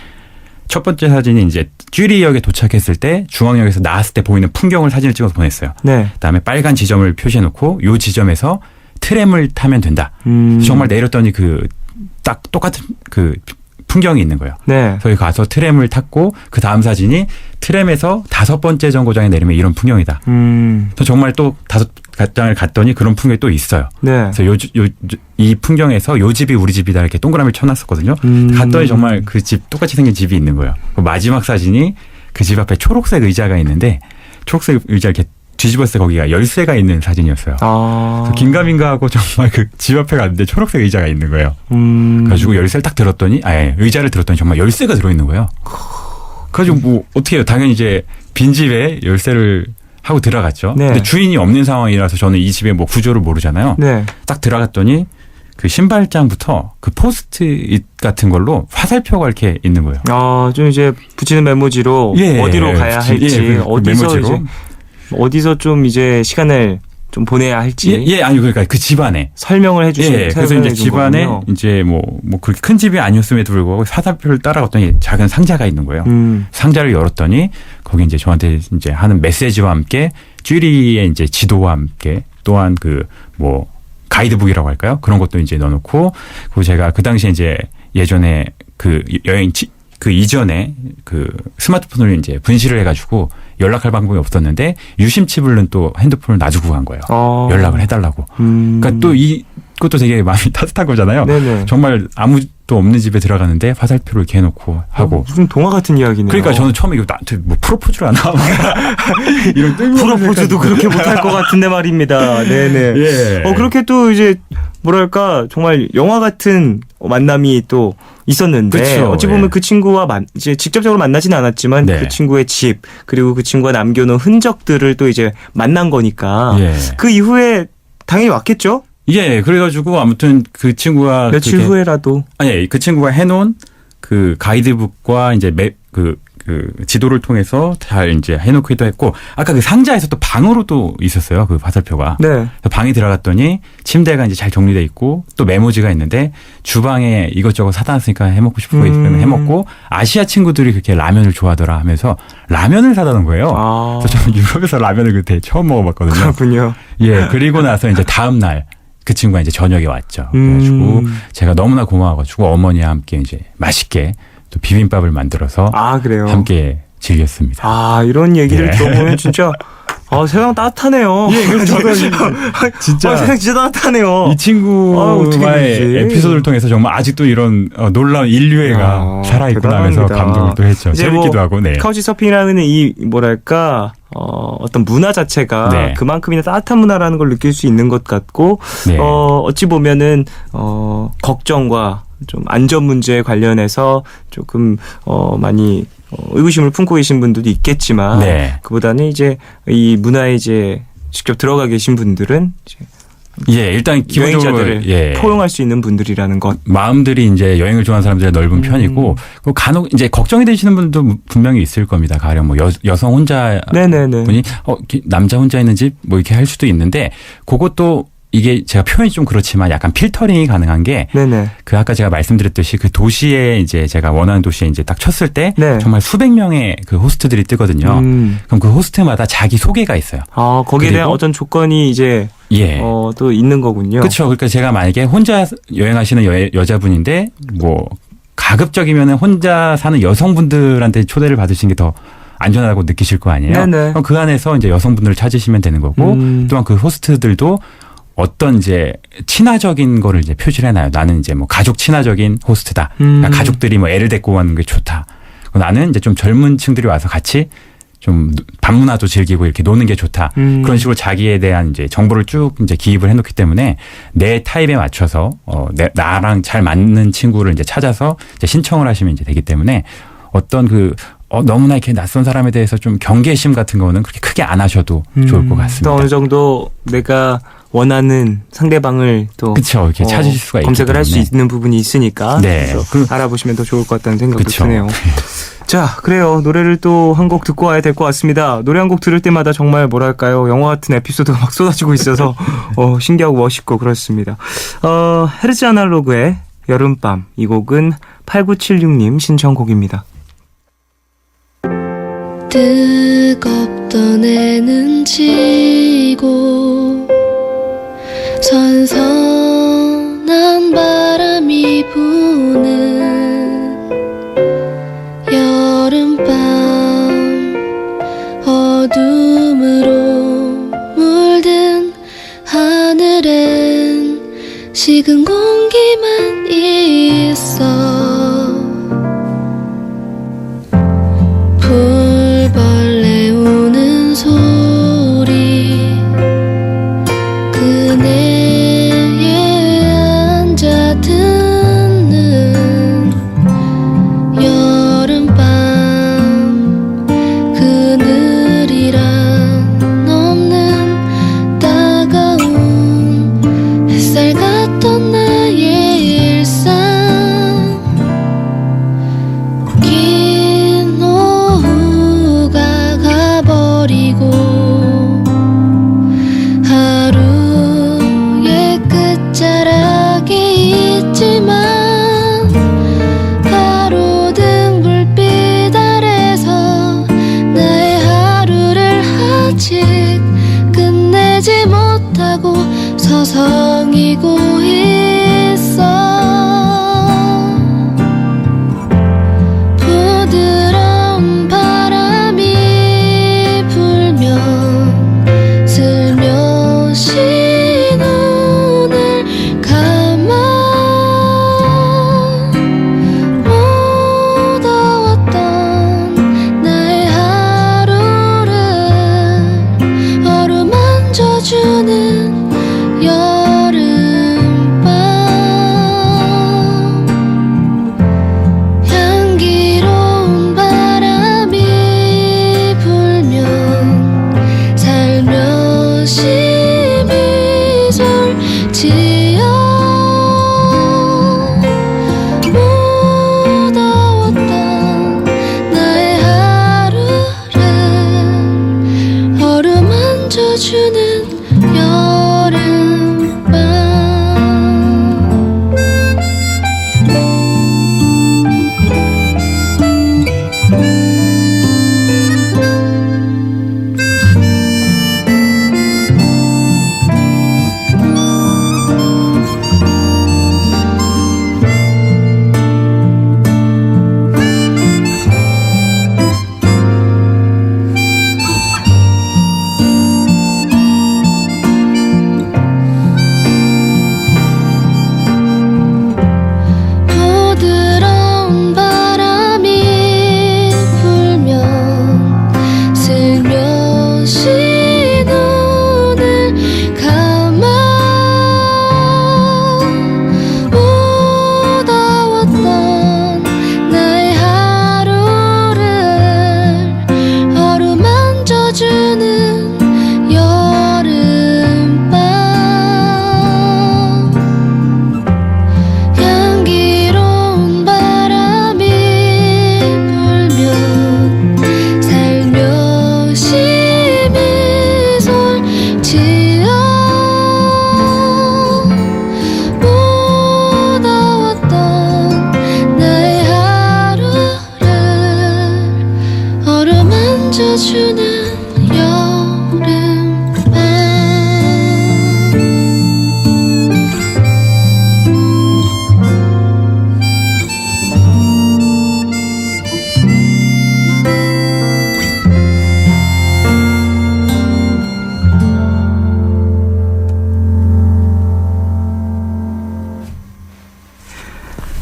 Speaker 3: 첫 번째 사진이 이제 쥐리역에 도착했을 때 중앙역에서 나왔을 때 보이는 풍경을 사진을 찍어서 보냈어요.
Speaker 1: 네.
Speaker 3: 그다음에 빨간 지점을 표시해놓고 이 지점에서 트램을 타면 된다. 정말 내렸더니 그 딱 똑같은 그 풍경이 있는 거예요.
Speaker 1: 네.
Speaker 3: 저희 가서 트램을 탔고 그 다음 사진이 트램에서 5번째 정거장에 내리면 이런 풍경이다. 그래서 정말 또 5장을 갔더니 그런 풍경이 또 있어요.
Speaker 1: 네.
Speaker 3: 그래서 이 풍경에서 요 집이 우리 집이다 이렇게 동그라미를 쳐놨었거든요. 갔더니 정말 그 집 똑같이 생긴 집이 있는 거예요. 그 마지막 사진이 그 집 앞에 초록색 의자가 있는데 초록색 의자 이렇게 뒤집었을 때 거기가 열쇠가 있는 사진이었어요. 그래서 긴가민가하고 정말 그 집 앞에 갔는데 초록색 의자가 있는 거예요. 그래가지고 열쇠를 딱 들었더니 의자를 들었더니 정말 열쇠가 들어있는 거예요. 그래가지고 뭐 어떻게 해요. 당연히 이제 빈집에 열쇠를 하고 들어갔죠.
Speaker 1: 네.
Speaker 3: 근데 주인이 없는 상황이라서 저는 이 집의 뭐 구조를 모르잖아요.
Speaker 1: 네.
Speaker 3: 딱 들어갔더니 그 신발장부터 그 포스트잇 같은 걸로 화살표가 이렇게 있는 거예요.
Speaker 1: 좀 이제 붙이는 메모지로 어디로 가야 할지, 어디서 좀 이제 시간을 좀 보내야 할지.
Speaker 3: 아니 그러니까 그 집안에
Speaker 1: 설명을 해주시는.
Speaker 3: 그래서 이제 집안에 이제 뭐 그렇게 큰 집이 아니었음에도 불구하고 화살표를 따라갔더니 작은 상자가 있는 거예요. 상자를 열었더니 거기 이제 저한테 이제 하는 메시지와 함께 쥐리의 이제 지도와 함께 또한 그 뭐 가이드북이라고 할까요? 그런 것도 이제 넣어놓고 그리고 제가 그 당시에 이제 예전에 그 여행 그 이전에 그 스마트폰을 이제 분실을 해가지고 연락할 방법이 없었는데 유심칩을 넣은 또 핸드폰을 놔주고 간 거예요. 연락을 해달라고. 그러니까 또 이것도 되게 마음이 따뜻한 거잖아요.
Speaker 1: 네네.
Speaker 3: 정말 아무도 없는 집에 들어가는데 화살표를 이렇게 해놓고 하고.
Speaker 1: 무슨 동화 같은 이야기네요.
Speaker 3: 그러니까 저는 처음에 이거 나한테 뭐 프로포즈를 하나? 이런
Speaker 1: 프로포즈도 그렇게 못할 것 같은데 말입니다. 네네.
Speaker 3: 예.
Speaker 1: 그렇게 또 이제 뭐랄까 정말 영화 같은 만남이 또 있었는데
Speaker 3: 그쵸,
Speaker 1: 어찌 보면 그 친구와 이제 직접적으로 만나지는 않았지만 그 친구의 집 그리고 그 친구가 남겨놓은 흔적들을 또 이제 만난 거니까 그 이후에 당연히 왔겠죠?
Speaker 3: 그래가지고 아무튼 그 친구가
Speaker 1: 며칠 후에라도
Speaker 3: 그 친구가 해놓은 그 가이드북과 이제 그 그 지도를 통해서 잘 이제 해놓기도 했고 아까 그 상자에서 또 방으로 또 있었어요. 그 화살표가.
Speaker 1: 네.
Speaker 3: 그래서 방에 들어갔더니 침대가 이제 잘 정리돼 있고 또 메모지가 있는데 주방에 이것저것 사다 놨으니까 해먹고 싶은 거 있으면 해먹고 아시아 친구들이 그렇게 라면을 좋아하더라 하면서 라면을 사다 놓은 거예요.
Speaker 1: 아.
Speaker 3: 그래서 저는 유럽에서 라면을 그때 처음 먹어봤거든요.
Speaker 1: 그렇군요.
Speaker 3: 예, 그리고 나서 이제 다음 날 그 친구가 이제 저녁에 왔죠. 그래가지고 제가 너무나 고마워가지고 어머니와 함께 이제 맛있게 또 비빔밥을 만들어서
Speaker 1: 아, 그래요.
Speaker 3: 함께 즐겼습니다.
Speaker 1: 아, 이런 얘기를
Speaker 3: 예.
Speaker 1: 들어보면 진짜 세상 따뜻하네요.
Speaker 3: 예, 그래서 저도 진짜
Speaker 1: 세상 진짜 따뜻하네요.
Speaker 3: 이
Speaker 1: 어떻게
Speaker 3: 친구와의
Speaker 1: 그러지?
Speaker 3: 에피소드를 통해서 정말 아직도 이런 놀라운 인류애가
Speaker 1: 야,
Speaker 3: 살아있구나 하면서
Speaker 1: 대단합니다.
Speaker 3: 감동을 또 했죠.
Speaker 1: 이제
Speaker 3: 재밌기도 하고, 네.
Speaker 1: 카우치 서핑이라는 이 뭐랄까 어떤 문화 자체가
Speaker 3: 네.
Speaker 1: 그만큼이나 따뜻한 문화라는 걸 느낄 수 있는 것 같고
Speaker 3: 네.
Speaker 1: 어찌 보면은 걱정과 좀 안전 문제에 관련해서 조금 많이 의구심을 품고 계신 분들도 있겠지만
Speaker 3: 네.
Speaker 1: 그보다는 이제 이 문화에 이제 직접 들어가 계신 분들은 이제
Speaker 3: 예, 일단 기본적으로
Speaker 1: 여행자들을
Speaker 3: 예.
Speaker 1: 포용할 수 있는 분들이라는 것.
Speaker 3: 마음들이 이제 여행을 좋아하는 사람들의 넓은 편이고, 그리고 간혹 이제 걱정이 되시는 분도 분명히 있을 겁니다. 가령 뭐 여성 혼자
Speaker 1: 네네네.
Speaker 3: 분이 남자 혼자 있는 집 뭐 이렇게 할 수도 있는데, 그것도 이게 제가 표현이 좀 그렇지만 약간 필터링이 가능한 게,
Speaker 1: 네네.
Speaker 3: 그 아까 제가 말씀드렸듯이 그 도시에 이제 제가 원하는 도시에 이제 딱 쳤을 때
Speaker 1: 네.
Speaker 3: 정말 수백 명의 그 호스트들이 뜨거든요. 그럼 그 호스트마다 자기 소개가 있어요.
Speaker 1: 거기에 대한
Speaker 3: 그리고
Speaker 1: 어떤 조건이 이제
Speaker 3: 예.
Speaker 1: 또 있는 거군요.
Speaker 3: 그렇죠. 그러니까 제가 만약에 혼자 여행하시는 여자분인데 뭐 가급적이면은 혼자 사는 여성분들한테 초대를 받으신 게 더 안전하다고 느끼실 거 아니에요.
Speaker 1: 네네.
Speaker 3: 그럼 그 안에서 이제 여성분들을 찾으시면 되는 거고 또한 그 호스트들도 어떤 이제 친화적인 거를 이제 표시를 해놔요. 나는 이제 뭐 가족 친화적인 호스트다. 그러니까 가족들이 뭐 애를 데리고 가는 게 좋다. 나는 이제 좀 젊은 층들이 와서 같이 좀 밤문화도 즐기고 이렇게 노는 게 좋다. 그런 식으로 자기에 대한 이제 정보를 쭉 이제 기입을 해놓기 때문에 내 타입에 맞춰서 나랑 잘 맞는 친구를 이제 찾아서 이제 신청을 하시면 이제 되기 때문에 어떤 너무나 이렇게 낯선 사람에 대해서 좀 경계심 같은 거는 그렇게 크게 안 하셔도 좋을 것 같습니다.
Speaker 1: 또 어느 정도 내가 원하는 상대방을 또
Speaker 3: 그렇죠. 이렇게 찾으실 수가 있기
Speaker 1: 검색을 할 수
Speaker 3: 때문에.
Speaker 1: 있는 부분이 있으니까
Speaker 3: 네.
Speaker 1: 그래서 알아보시면 더 좋을 것 같다는 생각도
Speaker 3: 그쵸.
Speaker 1: 드네요. 자, 그래요. 노래를 또 한 곡 듣고 와야 될 것 같습니다. 노래 한 곡 들을 때마다 정말 뭐랄까요. 영화 같은 에피소드가 막 쏟아지고 있어서 신기하고 멋있고 그렇습니다. 헤르츠 아날로그의 여름밤, 이 곡은 8976님 신청곡입니다.
Speaker 4: 뜨겁던 해는 지고 선선한 바람이 부는 여름밤, 어둠으로 물든 하늘엔 식은 공기만 있어. 풀벌레 우는 소리, 그네에 앉아 듣는 여름밤, 그늘이란 없는 따가운 햇살 같던 나의 일상.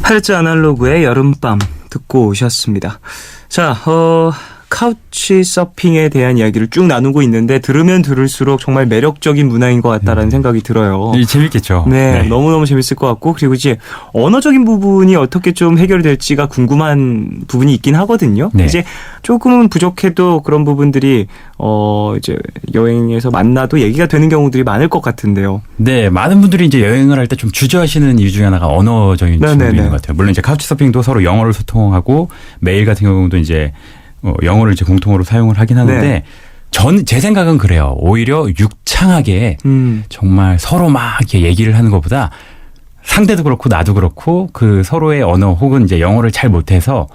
Speaker 1: 파르츠 아날로그의 여름밤 듣고 오셨습니다. 자, 카우치 서핑에 대한 이야기를 쭉 나누고 있는데 들으면 들을수록 정말 매력적인 문화인 것 같다라는 생각이 들어요.
Speaker 3: 재밌겠죠.
Speaker 1: 네, 너무너무 재밌을 것 같고, 그리고 이제 언어적인 부분이 어떻게 좀 해결될지가 궁금한 부분이 있긴 하거든요.
Speaker 3: 네.
Speaker 1: 이제 조금은 부족해도 그런 부분들이 이제 여행에서 만나도 얘기가 되는 경우들이 많을 것 같은데요.
Speaker 3: 네, 많은 분들이 이제 여행을 할 때 좀 주저하시는 이유 중에 하나가 언어적인
Speaker 1: 네네네.
Speaker 3: 측면이 있는 것 같아요. 물론 이제 카우치 서핑도 서로 영어를 소통하고 메일 같은 경우도 이제 영어를 이제 공통으로 사용을 하긴 하는데
Speaker 1: 네.
Speaker 3: 제 생각은 그래요. 오히려 유창하게 정말 서로 막 이렇게 얘기를 하는 것보다 상대도 그렇고 나도 그렇고 그 서로의 언어 혹은 이제 영어를 잘 못해서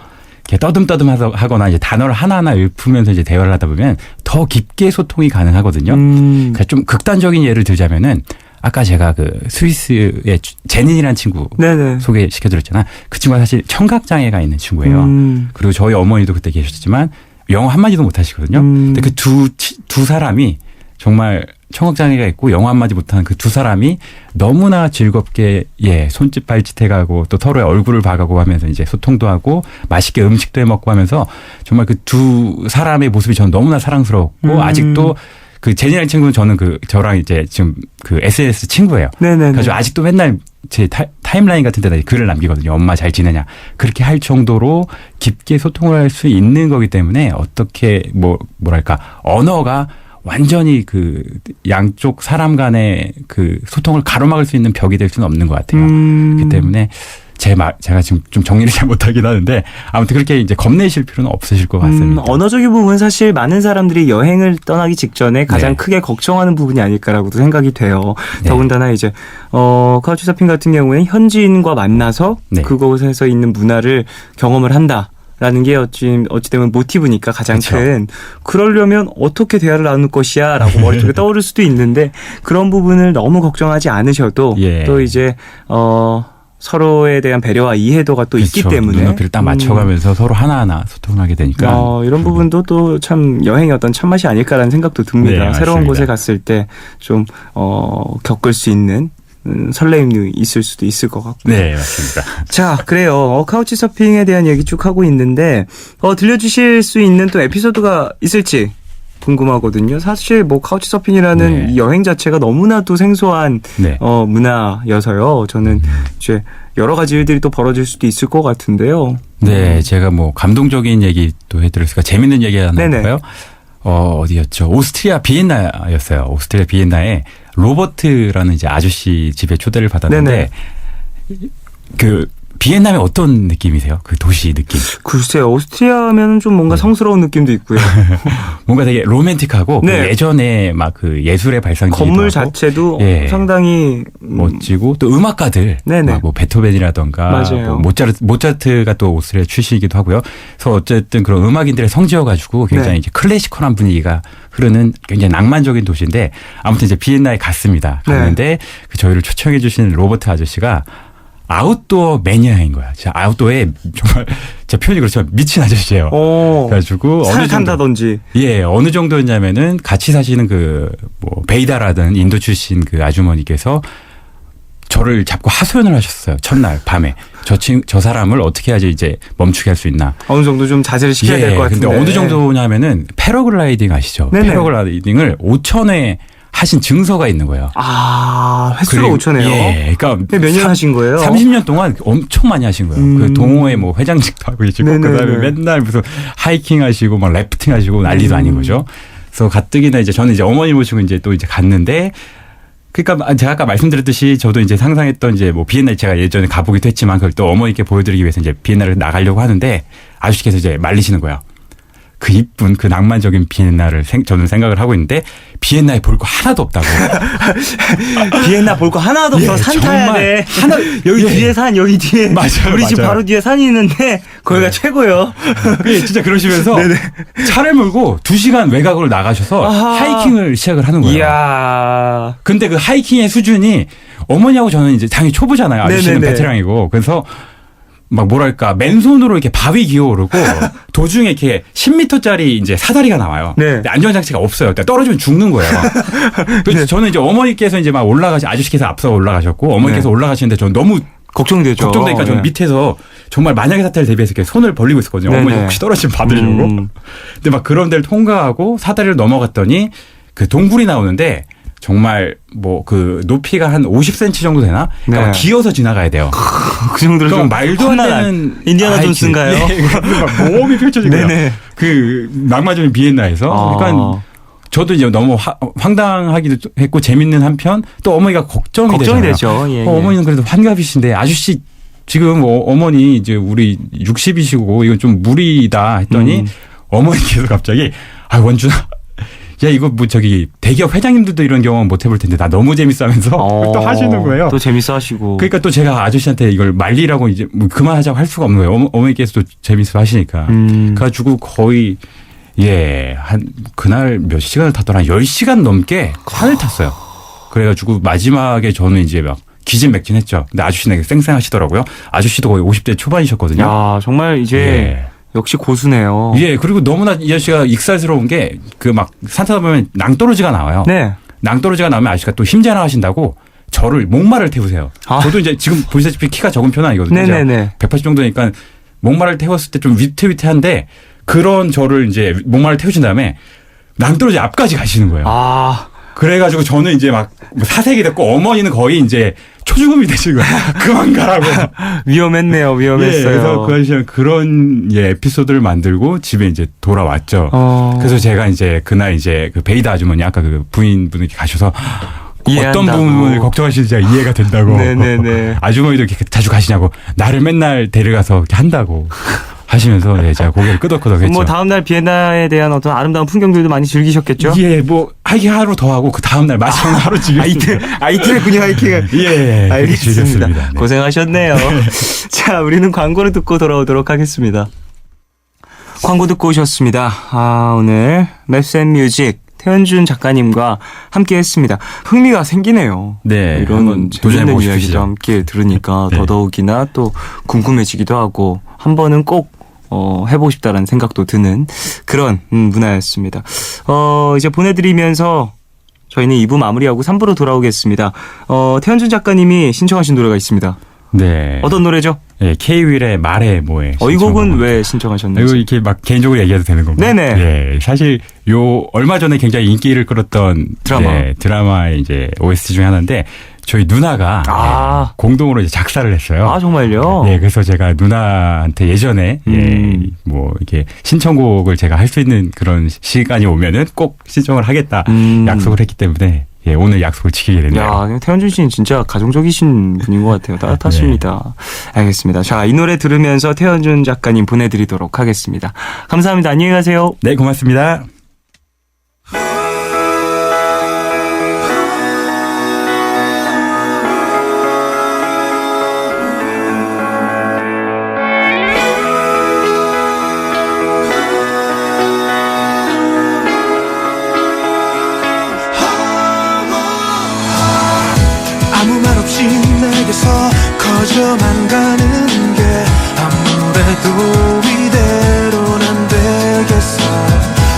Speaker 3: 이렇게 떠듬떠듬 하거나 이제 단어를 하나하나 읊으면서 이제 대화를 하다 보면 더 깊게 소통이 가능하거든요. 그러니까 좀 극단적인 예를 들자면은 아까 제가 그 스위스의 제닌이라는 친구
Speaker 1: 네네.
Speaker 3: 소개시켜드렸잖아. 그 친구가 사실 청각장애가 있는 친구예요. 그리고 저희 어머니도 그때 계셨지만 영어 한마디도 못하시거든요. 근데 그 두 사람이 정말 청각장애가 있고 영어 한마디 못하는 그 두 사람이 너무나 즐겁게 손짓 발짓 해가고 또 서로의 얼굴을 봐가고 하면서 이제 소통도 하고 맛있게 음식도 해 먹고 하면서 정말 그 두 사람의 모습이 저는 너무나 사랑스럽고 아직도 그 제니라는 친구는 저는 저랑 이제 지금 그 SNS 친구예요.
Speaker 1: 네네.
Speaker 3: 그래서 아직도 맨날 제 타임라인 같은 데다 글을 남기거든요. 엄마 잘 지내냐. 그렇게 할 정도로 깊게 소통을 할 수 있는 거기 때문에 어떻게 뭐랄까 언어가 완전히 그 양쪽 사람 간의 그 소통을 가로막을 수 있는 벽이 될 수는 없는 것 같아요. 그렇기 때문에 제가 지금 좀 정리를 잘 못하긴 하는데 아무튼 그렇게 이제 겁내실 필요는 없으실 것 같습니다.
Speaker 1: 언어적인 부분은 사실 많은 사람들이 여행을 떠나기 직전에 가장 크게 걱정하는 부분이 아닐까라고도 생각이 돼요.
Speaker 3: 네.
Speaker 1: 더군다나 이제 카우치 서핑 같은 경우에는 현지인과 만나서
Speaker 3: 네.
Speaker 1: 그곳에서 있는 문화를 경험을 한다. 라는 게 어찌 되면 모티브니까 가장
Speaker 3: 그쵸.
Speaker 1: 큰. 그러려면 어떻게 대화를 나눌 것이야 라고 머릿속에 떠오를 수도 있는데 그런 부분을 너무 걱정하지 않으셔도 또 이제 서로에 대한 배려와 이해도가 또 있기 때문에
Speaker 3: 눈높이를 딱 맞춰가면서 서로 하나하나 소통하게 되니까
Speaker 1: 이런 부분도 또 참 여행의 어떤 참맛이 아닐까라는 생각도 듭니다.
Speaker 3: 네,
Speaker 1: 새로운
Speaker 3: 맞습니다.
Speaker 1: 곳에 갔을 때 좀 겪을 수 있는 설레임이 있을 수도 있을 것 같고.
Speaker 3: 네, 맞습니다.
Speaker 1: 자, 그래요. 카우치 서핑에 대한 얘기 쭉 하고 있는데 들려주실 수 있는 또 에피소드가 있을지 궁금하거든요. 사실 카우치 서핑이라는 이 여행 자체가 너무나도 생소한 문화여서요. 저는 이제 여러 가지 일들이 또 벌어질 수도 있을 것 같은데요.
Speaker 3: 네, 제가 감동적인 얘기 또 해드렸으니까 재밌는 얘기 하나 해볼까요? 어디였죠? 오스트리아 비엔나였어요. 오스트리아 비엔나에 로버트라는 이제 아저씨 집에 초대를 받았는데 그 비엔나면 어떤 느낌이세요? 그 도시 느낌.
Speaker 1: 글쎄요. 오스트리아면 좀 뭔가 성스러운 느낌도 있고요.
Speaker 3: 뭔가 되게 로맨틱하고 그 예전에 막 그 예술의 발상지기도
Speaker 1: 건물
Speaker 3: 하고
Speaker 1: 자체도 상당히
Speaker 3: 멋지고 또 음악가들 막 베토벤이라던가
Speaker 1: 맞아요.
Speaker 3: 모차르트가 또 오스트리아 출신이기도 하고요. 그래서 어쨌든 그런 음악인들의 성지여가지고 굉장히 이제 클래시컬한 분위기가 흐르는 굉장히 낭만적인 도시인데 아무튼 이제 비엔나에 갔습니다. 갔는데 저희를 초청해 주신 로버트 아저씨가 아웃도어 매니아인 거야. 진짜 아웃도어에 정말 제 표현이 그렇지만 미친 아저씨예요. 그래가지고
Speaker 1: 산을 탄다든지.
Speaker 3: 어느 정도였냐면은 같이 사시는 베이다라든 인도 출신 그 아주머니께서 저를 잡고 하소연을 하셨어요. 첫날 밤에 저 사람을 어떻게 해야지 이제 멈추게 할 수 있나.
Speaker 1: 어느 정도 좀 자제를 시켜야 될 것 같은데.
Speaker 3: 근데 어느 정도냐면은 패러글라이딩 아시죠?
Speaker 1: 네네.
Speaker 3: 패러글라이딩을 5천회 하신 증서가 있는 거예요.
Speaker 1: 횟수가 5천회요?
Speaker 3: 그러니까
Speaker 1: 몇 년 하신 거예요?
Speaker 3: 30년 동안 엄청 많이 하신 거예요. 그 동호회 회장직도 하고 계시고 그다음에 맨날 무슨 하이킹 하시고 막 래프팅 하시고 난리도 아닌 거죠. 그래서 가뜩이나 이제 저는 이제 어머니 모시고 이제 또 이제 갔는데 그러니까 제가 아까 말씀드렸듯이 저도 이제 상상했던 이제 비엔나 제가 예전에 가보기도 했지만 그걸 또 어머니께 보여드리기 위해서 이제 비엔나를 나가려고 하는데 아저씨께서 이제 말리시는 거예요. 그 이쁜 그 낭만적인 비엔나를 저는 생각을 하고 있는데 비엔나에 볼 거 하나도 없다고.
Speaker 1: 비엔나 볼 거 하나도 없어. 산 타야 돼. 여기 뒤에 산 여기 뒤에.
Speaker 3: 맞아요.
Speaker 1: 우리 집 바로 뒤에 산이 있는데 거기가 최고요.
Speaker 3: 진짜 그러시면서 차를 몰고 2시간 외곽으로 나가셔서 하이킹을 시작을 하는 거예요.
Speaker 1: 이야.
Speaker 3: 근데 그 하이킹의 수준이 어머니하고 저는 이제 당연히 초보잖아요. 아저씨는 베테랑이고. 그래서 막 뭐랄까 맨손으로 이렇게 바위 기어오르고 도중에 이렇게 10m짜리 이제 사다리가 나와요. 근데 안전장치가 없어요. 떨어지면 죽는 거예요. 그래서 저는 이제 어머니께서 이제 막 아저씨께서 앞서 올라가셨고 어머니께서 올라가시는데 저는 너무
Speaker 1: 걱정이 되죠.
Speaker 3: 걱정되니까 좀
Speaker 1: 네.
Speaker 3: 밑에서 정말 만약에 사태를 대비해서 이렇게 손을 벌리고 있었거든요.
Speaker 1: 네네.
Speaker 3: 어머니 혹시 떨어지면 받으려고. 근데 막 그런 데를 통과하고 사다리를 넘어갔더니 그 동굴이 나오는데 정말 뭐 그 높이가 한 50cm 정도 되나? 그러니까
Speaker 1: 네.
Speaker 3: 기어서 지나가야 돼요.
Speaker 1: 그 정도로
Speaker 3: 그럼
Speaker 1: 좀
Speaker 3: 말도 안
Speaker 1: 험난한
Speaker 3: 되는
Speaker 1: 인디아나
Speaker 3: 하이킹.
Speaker 1: 존스인가요?
Speaker 3: 예, 막 모험이 펼쳐지고요.
Speaker 1: 네네.
Speaker 3: 그 낙마존 비엔나에서. 그러니까 저도 이제 너무 황당하기도 했고 재밌는 한편 또 어머니가 걱정이 되잖아요.
Speaker 1: 되죠. 예, 예.
Speaker 3: 어머니는 그래도 환갑이신데 아저씨 지금 어머니 이제 우리 60이시고 이건 좀 무리다 했더니 어머니께서 갑자기 아 원준아 야 이거 뭐 저기 대기업 회장님들도 이런 경험 못 해볼 텐데 나 너무 재밌어 하면서 또 하시는 거예요.
Speaker 1: 또 재밌어 하시고.
Speaker 3: 그러니까 또 제가 아저씨한테 이걸 말리라고 이제 뭐 그만하자고 할 수가 없는 거예요. 어머니께서도 재밌어 하시니까. 그래가지고 거의 한 그날 몇 시간을 탔더라. 한 10시간 넘게 산을 탔어요. 그래가지고 마지막에 저는 이제 막 기진맥진했죠. 근데 아저씨는 쌩쌩하시더라고요. 아저씨도 거의 50대 초반이셨거든요.
Speaker 1: 야 정말 이제 역시 고수네요.
Speaker 3: 예, 그리고 너무나 이 아저씨가 익살스러운 게 그 막 산 타다 보면 낭떠러지가 나와요.
Speaker 1: 네.
Speaker 3: 낭떠러지가 나오면 아저씨가 또 힘자랑 하신다고 저를 목마를 태우세요.
Speaker 1: 아.
Speaker 3: 저도 이제 지금 보시다시피 키가 적은 편은 아니거든요.
Speaker 1: 네네네.
Speaker 3: 180 정도니까 목마를 태웠을 때 좀 위태위태한데 그런 저를 이제 목마를 태우신 다음에 낭떠러지 앞까지 가시는 거예요.
Speaker 1: 아
Speaker 3: 그래가지고 저는 이제 막 사색이 됐고 어머니는 거의 이제 초죽음이 되신 거예요. 그만 가라고.
Speaker 1: 위험했네요. 위험했어요.
Speaker 3: 예, 그래서 그 아저씨는 그런 에피소드를 만들고 집에 이제 돌아왔죠. 그래서 제가 이제 그날 이제 그 베이다 아주머니 아까 그 부인분이 가셔서 어떤
Speaker 1: 이해한다고.
Speaker 3: 부분을 걱정하시는지 제가 이해가 된다고.
Speaker 1: 네네네.
Speaker 3: 아주머니도 이렇게 자주 가시냐고 나를 맨날 데려가서 이렇게 한다고 하시면서 제가 고개를 끄덕끄덕 했죠.
Speaker 1: 뭐 다음 날 비엔나에 대한 어떤 아름다운 풍경들도 많이 즐기셨겠죠?
Speaker 3: 예, 뭐 하긴 하루 더 하고 그 다음 날 마지막 하루 즐겼습니다.
Speaker 1: 이틀군요 하이킹을.
Speaker 3: 예, 그렇게
Speaker 1: 알겠습니다.
Speaker 3: 즐겼습니다. 네.
Speaker 1: 고생하셨네요. 자, 우리는 광고를 듣고 돌아오도록 하겠습니다. 광고 듣고 오셨습니다. 오늘 맵스앤뮤직 태현준 작가님과 함께 했습니다. 흥미가 생기네요.
Speaker 3: 네,
Speaker 1: 이런
Speaker 3: 한번
Speaker 1: 재밌는
Speaker 3: 도전해보고
Speaker 1: 이야기도
Speaker 3: 싶으시죠?
Speaker 1: 함께 들으니까
Speaker 3: 네.
Speaker 1: 더더욱이나 또 궁금해지기도 하고 한 번은 꼭 해보고 싶다라는 생각도 드는 그런 문화였습니다. 이제 보내드리면서 저희는 2부 마무리하고 3부로 돌아오겠습니다. 태현준 작가님이 신청하신 노래가 있습니다.
Speaker 3: 네.
Speaker 1: 어떤 노래죠?
Speaker 3: 예, K-윌의 말해 뭐해.
Speaker 1: 이 곡은
Speaker 3: 신청곡.
Speaker 1: 왜
Speaker 3: 이거
Speaker 1: 신청하셨는지.
Speaker 3: 이렇게 막 개인적으로 얘기해도 되는 건가요?
Speaker 1: 네네.
Speaker 3: 예, 사실 얼마 전에 굉장히 인기를 끌었던 드라마의 이제 OST 중에 하나인데 저희 누나가 공동으로 이제 작사를 했어요.
Speaker 1: 정말요?
Speaker 3: 예, 그래서 제가 누나한테 예전에 뭐 이렇게 신청곡을 제가 할 수 있는 그런 시간이 오면은 꼭 신청을 하겠다 약속을 했기 때문에 오늘 약속을 지키게 됐네요.
Speaker 1: 야, 태현준 씨는 진짜 가정적이신 분인 것 같아요. 따뜻하십니다. 알겠습니다. 자, 이 노래 들으면서 태현준 작가님 보내드리도록 하겠습니다. 감사합니다. 안녕히 가세요.
Speaker 3: 네, 고맙습니다.
Speaker 2: 아무 말 없이 내게서 커져만 가는 게 아무래도 이대로는 안 되겠어.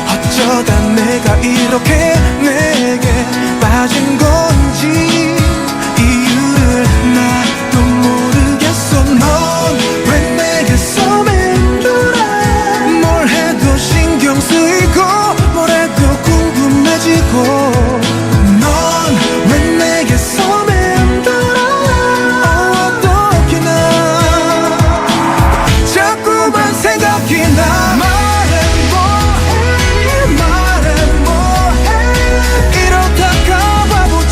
Speaker 2: 어쩌다 내가 이렇게 내게 빠진 건지 이유를 나도 모르겠어. 넌 왜 내게서 맴돌아. 뭘 해도 신경 쓰이고 뭘 해도 궁금해지고 이러다가 바보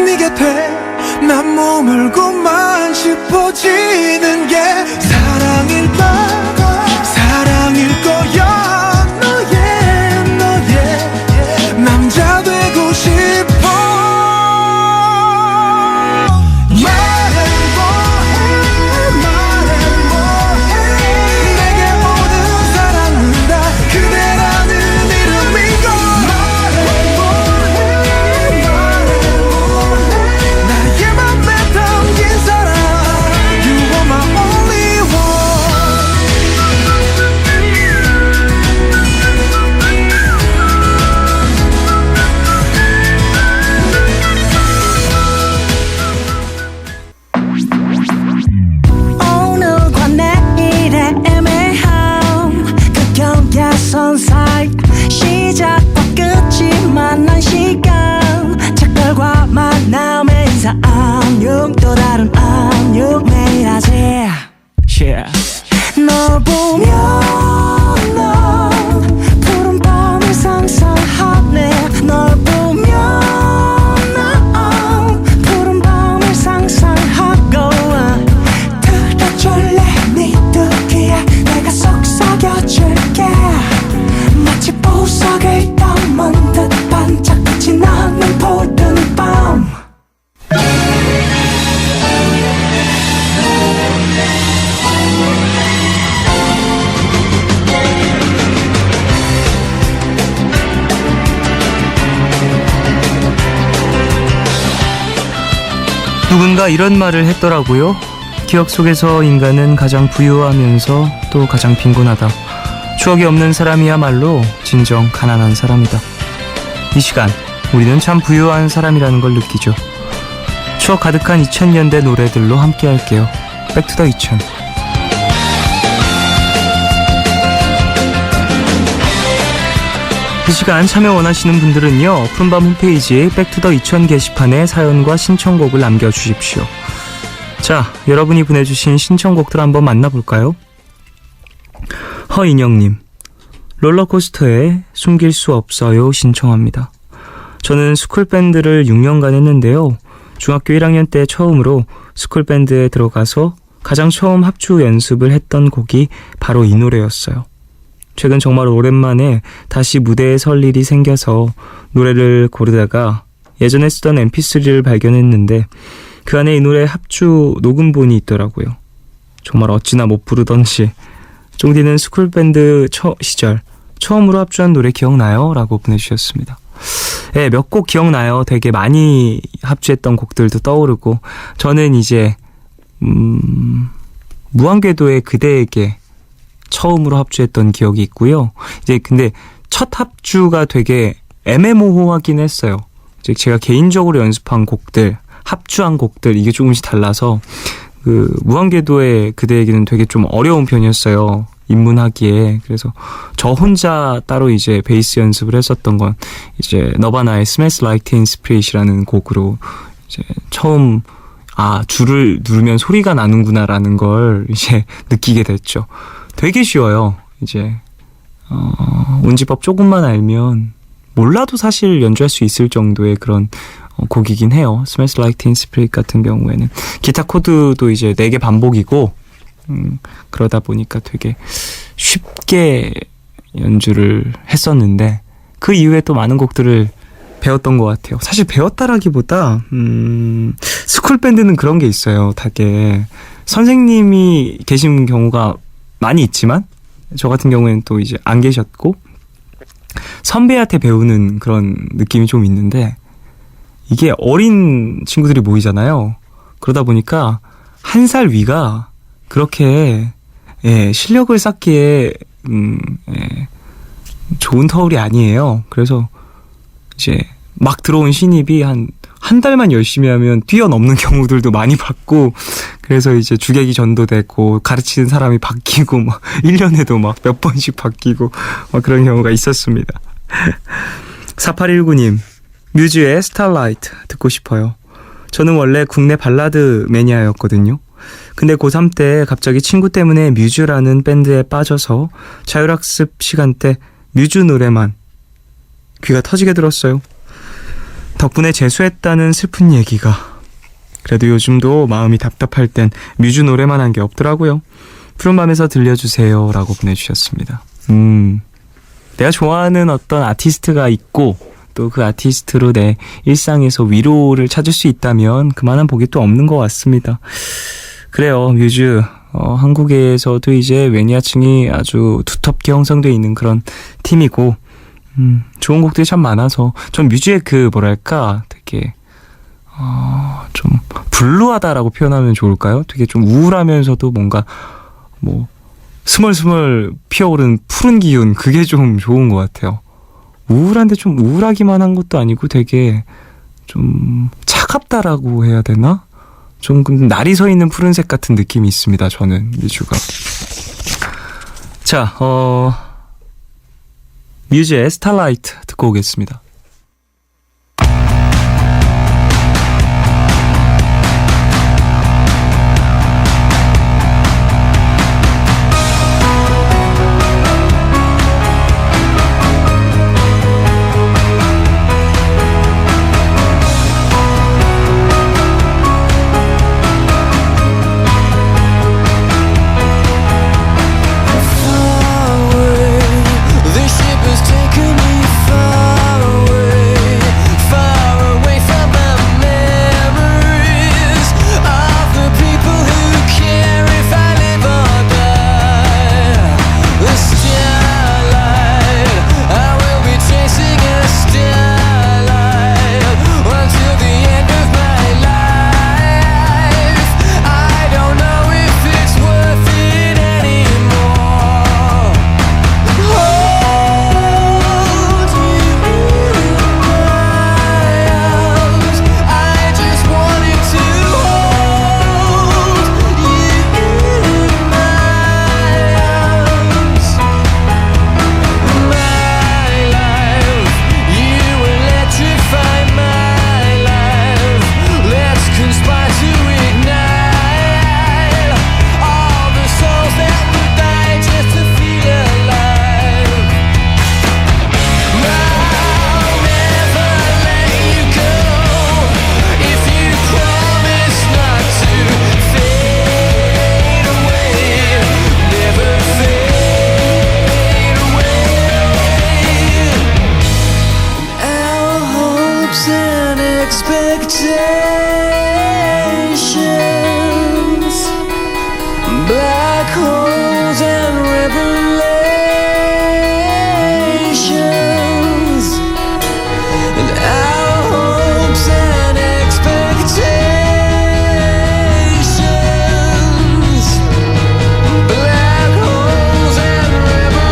Speaker 5: 네 곁에 난 머물고만 싶어지는 게 사랑일까 사랑일 거야 너의 남자 되고 싶어 말해 뭐해 내게 모든 사랑은 다 그대라는 이름인걸 말해 뭐해 나의 맘에 담긴 사랑 You are my only
Speaker 6: 오늘과 내일의 애매함 그 경계선 사이 시작과 끝이 만난 시간 작별과 만남의 인사 안녕 또 다른 안녕 매일 하지 널 보면 넌 푸른 밤을 상상하네 널 보면 난 푸른 밤을 상상하고 들어줄래 네 두귀에 내가 속삭여줄게 마치 보석을 담은 듯 반짝빛이 나는 푸른 밤
Speaker 1: 누군가 이런 말을 했더라고요. 기억 속에서 인간은 가장 부유하면서 또 가장 빈곤하다. 추억이 없는 사람이야말로 진정 가난한 사람이다. 이 시간 우리는 참 부유한 사람이라는 걸 느끼죠. 추억 가득한 2000년대 노래들로 함께 할게요. 백투더 2000. 이 시간 참여 원하시는 분들은요, 푸른밤 홈페이지 백투더 2000 게시판에 사연과 신청곡을 남겨주십시오. 자, 여러분이 보내주신 신청곡들 한번 만나볼까요? 허인영님, 롤러코스터에 숨길 수 없어요 신청합니다. 저는 스쿨밴드를 6년간 했는데요. 중학교 1학년 때 처음으로 스쿨밴드에 들어가서 가장 처음 합주 연습을 했던 곡이 바로 이 노래였어요. 최근 정말 오랜만에 다시 무대에 설 일이 생겨서 노래를 고르다가 예전에 쓰던 mp3를 발견했는데 그 안에 이 노래 합주 녹음본이 있더라고요. 정말 어찌나 못 부르던지 쫑디는 스쿨밴드 시절 처음으로 합주한 노래 기억나요? 라고 보내주셨습니다. 네, 몇 곡 기억나요. 되게 많이 합주했던 곡들도 떠오르고 저는 이제 무한궤도의 그대에게 처음으로 합주했던 기억이 있고요. 이제 근데 첫 합주가 되게 애매모호하긴 했어요. 즉 제가 개인적으로 연습한 곡들, 합주한 곡들 이게 조금씩 달라서 그 무한궤도의 그대에게는 되게 좀 어려운 편이었어요. 입문하기에. 그래서 저 혼자 따로 이제 베이스 연습을 했었던 건 이제 너바나의 Smells Like Teen Spirit이라는 곡으로 이제 처음 줄을 누르면 소리가 나는구나라는 걸 이제 느끼게 됐죠. 되게 쉬워요. 이제 운지법 조금만 알면 몰라도 사실 연주할 수 있을 정도의 그런 곡이긴 해요. Smells Like Teen Spirit 같은 경우에는 기타 코드도 이제 4개 반복이고 그러다 보니까 되게 쉽게 연주를 했었는데 그 이후에 또 많은 곡들을 배웠던 것 같아요. 사실 배웠다라기보다 스쿨밴드는 그런 게 있어요. 되게 선생님이 계신 경우가 많이 있지만 저 같은 경우에는 또 이제 안 계셨고 선배한테 배우는 그런 느낌이 좀 있는데 이게 어린 친구들이 모이잖아요. 그러다 보니까 한 살 위가 그렇게 실력을 쌓기에 좋은 터울이 아니에요. 그래서 이제 막 들어온 신입이 한 달만 열심히 하면 뛰어넘는 경우들도 많이 봤고 그래서 이제 주객이 전도되고 가르치는 사람이 바뀌고 막 1년에도 막 몇 번씩 바뀌고 막 그런 경우가 있었습니다. 4819님, 뮤즈의 스타라이트 듣고 싶어요. 저는 원래 국내 발라드 매니아였거든요. 근데 고3 때 갑자기 친구 때문에 뮤즈라는 밴드에 빠져서 자율학습 시간 때 뮤즈 노래만 귀가 터지게 들었어요. 덕분에 재수했다는 슬픈 얘기가. 그래도 요즘도 마음이 답답할 땐 뮤즈 노래만 한 게 없더라고요. 푸른밤에서 들려주세요 라고 보내주셨습니다. 내가 좋아하는 어떤 아티스트가 있고 또 그 아티스트로 내 일상에서 위로를 찾을 수 있다면 그만한 복이 또 없는 것 같습니다. 그래요, 뮤즈. 한국에서도 이제 매니아층이 아주 두텁게 형성되어 있는 그런 팀이고, 좋은 곡들이 참 많아서, 전 뮤즈의 그, 뭐랄까, 되게, 좀, 블루하다라고 표현하면 좋을까요? 되게 좀 우울하면서도 뭔가, 뭐, 스멀스멀 피어오른 푸른 기운, 그게 좀 좋은 것 같아요. 우울한데 좀 우울하기만 한 것도 아니고 되게 좀 차갑다라고 해야 되나? 좀 날이 서 있는 푸른색 같은 느낌이 있습니다. 저는 뮤즈가. 자, 뮤즈의 스타라이트 듣고 오겠습니다.
Speaker 2: This ship has taken me far away, far away from my memories of the people who care if I live or die. The starlight, I will be chasing a starlight until the end of my life. I don't know if it's worth it anymore. Hold you in my arms. I just wanted to hold you in my arms. My life, you electrify my life. Let's conspire to ignite all the souls that would die just to feel alive. I'll never let you go if you promise not to fade away, never fade away. Our hopes and expectations, black holes and revelations, and our hopes and expectations, black holes and revelations.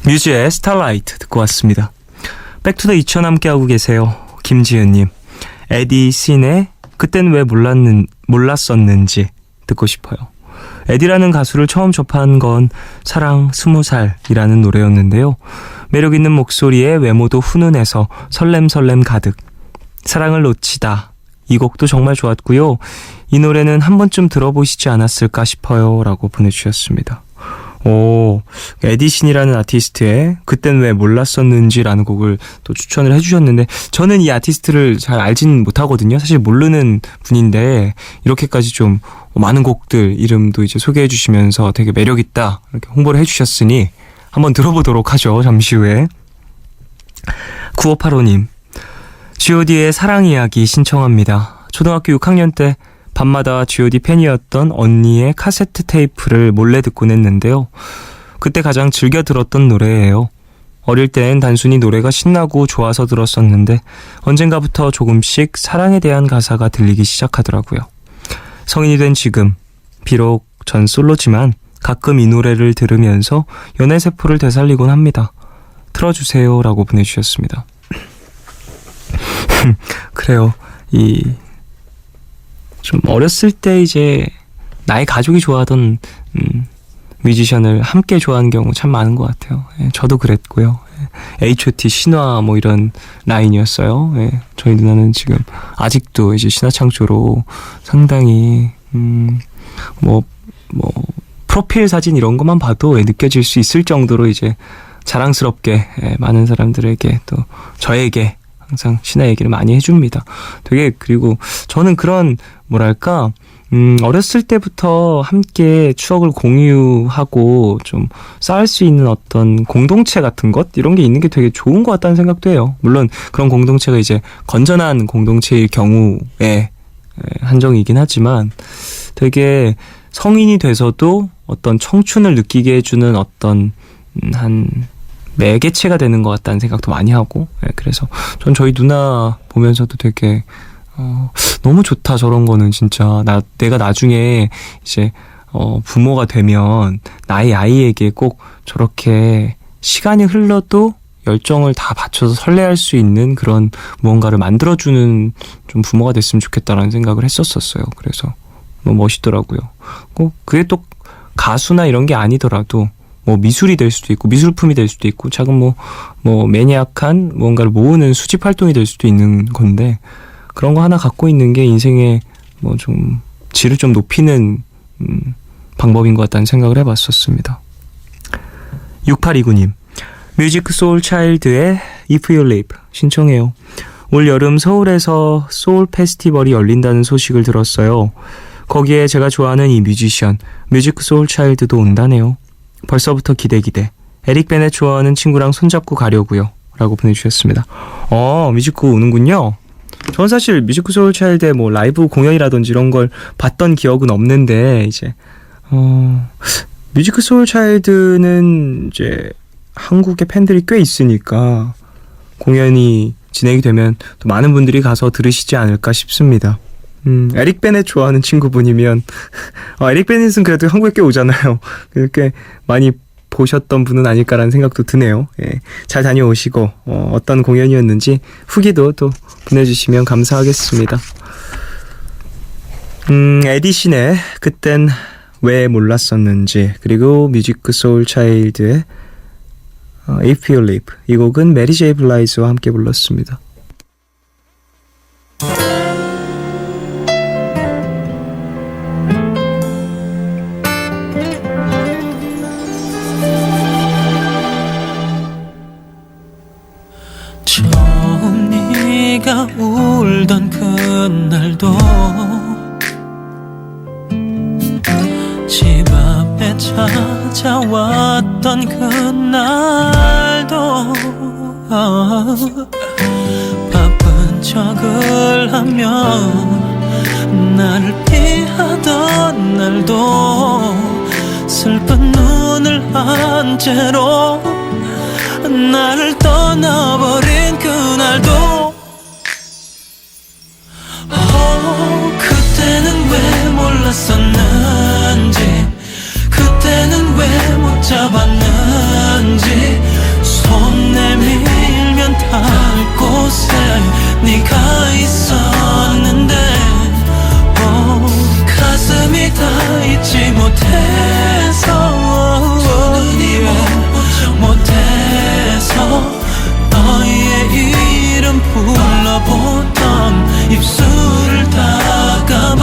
Speaker 1: 뮤즈의 스타라이트 듣고 왔습니다. 백투더 2000 함께하고 계세요. 김지은님. 에디 씬의 그땐 왜 몰랐었는지 듣고 싶어요. 에디라는 가수를 처음 접한 건 사랑 20살이라는 노래였는데요. 매력있는 목소리에 외모도 훈훈해서 설렘설렘 가득. 사랑을 놓치다. 이 곡도 정말 좋았고요. 이 노래는 한 번쯤 들어보시지 않았을까 싶어요. 라고 보내주셨습니다. 오, 에디신이라는 아티스트의 그땐 왜 몰랐었는지라는 곡을 또 추천을 해주셨는데 저는 이 아티스트를 잘 알진 못하거든요. 사실 모르는 분인데 이렇게까지 좀 많은 곡들 이름도 이제 소개해 주시면서 되게 매력있다 이렇게 홍보를 해주셨으니 한번 들어보도록 하죠. 잠시 후에. 9585님. G.O.D의 사랑 이야기 신청합니다. 초등학교 6학년 때 밤마다 G.O.D 팬이었던 언니의 카세트 테이프를 몰래 듣곤 했는데요. 그때 가장 즐겨 들었던 노래예요. 어릴 땐 단순히 노래가 신나고 좋아서 들었었는데 언젠가부터 조금씩 사랑에 대한 가사가 들리기 시작하더라고요. 성인이 된 지금, 비록 전 솔로지만 가끔 이 노래를 들으면서 연애세포를 되살리곤 합니다. 틀어주세요 라고 보내주셨습니다. 그래요. 좀 어렸을 때 이제 나의 가족이 좋아하던 뮤지션을 함께 좋아하는 경우 참 많은 것 같아요. 예, 저도 그랬고요. 예, H.O.T, 신화 뭐 이런 라인이었어요. 예, 저희 누나는 지금 아직도 이제 신화창조로 상당히 프로필 사진 이런 것만 봐도 예, 느껴질 수 있을 정도로 이제 자랑스럽게 예, 많은 사람들에게 또 저에게 항상 신화 얘기를 많이 해줍니다. 되게 그리고 저는 그런 뭐랄까 어렸을 때부터 함께 추억을 공유하고 좀 쌓을 수 있는 어떤 공동체 같은 것 이런 게 있는 게 되게 좋은 것 같다는 생각도 해요. 물론 그런 공동체가 이제 건전한 공동체일 경우에 한정이긴 하지만 되게 성인이 돼서도 어떤 청춘을 느끼게 해주는 어떤 한 매개체가 되는 것 같다는 생각도 많이 하고 그래서 전 저희 누나 보면서도 되게 너무 좋다 저런 거는 진짜 내가 나중에 이제 부모가 되면 나의 아이에게 꼭 저렇게 시간이 흘러도 열정을 다 바쳐서 설레할 수 있는 그런 무언가를 만들어주는 좀 부모가 됐으면 좋겠다라는 생각을 했었어요. 그래서 너무 멋있더라고요. 꼭 그게 또 가수나 이런 게 아니더라도 뭐 미술이 될 수도 있고 미술품이 될 수도 있고 작은 뭐 매니악한 무언가를 모으는 수집 활동이 될 수도 있는 건데 그런 거 하나 갖고 있는 게 인생의 뭐 좀 질을 좀 높이는 방법인 것 같다는 생각을 해봤었습니다. 6829님. 뮤직 소울 차일드의 If You Live 신청해요. 올 여름 서울에서 소울 페스티벌이 열린다는 소식을 들었어요. 거기에 제가 좋아하는 이 뮤지션 뮤직 소울 차일드도 온다네요. 벌써부터 기대. 에릭 베넷 좋아하는 친구랑 손잡고 가려고요. 라고 보내주셨습니다. 뮤직구 오는군요. 저는 사실 뮤직구 소울 차일드의 뭐 라이브 공연이라든지 이런 걸 봤던 기억은 없는데 이제 뮤직구 소울 차일드는 이제 한국에 팬들이 꽤 있으니까 공연이 진행이 되면 또 많은 분들이 가서 들으시지 않을까 싶습니다. 에릭 베넷 좋아하는 친구분이면 에릭 베넷은 그래도 한국에 꽤 오잖아요. 꽤 많이 보셨던 분은 아닐까라는 생각도 드네요. 예, 잘 다녀오시고 어떤 공연이었는지 후기도 또 보내주시면 감사하겠습니다. 에디신의 그땐 왜 몰랐었는지 그리고 뮤직 소울 차일드의 If You Live 이 곡은 메리 제이 블라이즈와 함께 불렀습니다.
Speaker 6: 처음 네가 울던 그날도 집 앞에 찾아왔던 그날도 바쁜 척을 하며 나를 피하던 날도 슬픈 눈을 한 채로 나를 떠나버린 그날도 그때는 왜 몰랐었는지 그때는 왜 못
Speaker 2: 잡았는지 손 내밀면 닿을 곳에 네가 있었는데 가슴이 다 잊지 못해서 못해서 너의 이름 불러보던 입술을 닦아봐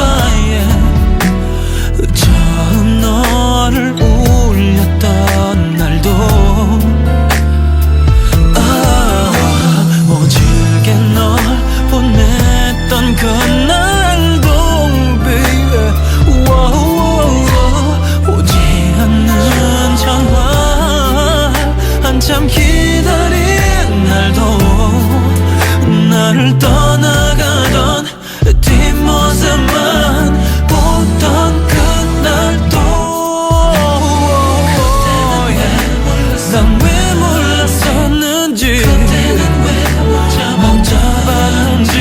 Speaker 2: 처음 너를 울렸던 날도 오질게 널 보냈던 그날도 baby 오지 않는 전화 한참 기다린 날도 나를 떠나가던 뒷모습만 보던 그날도 난 왜 몰랐었는지 못 잡았는지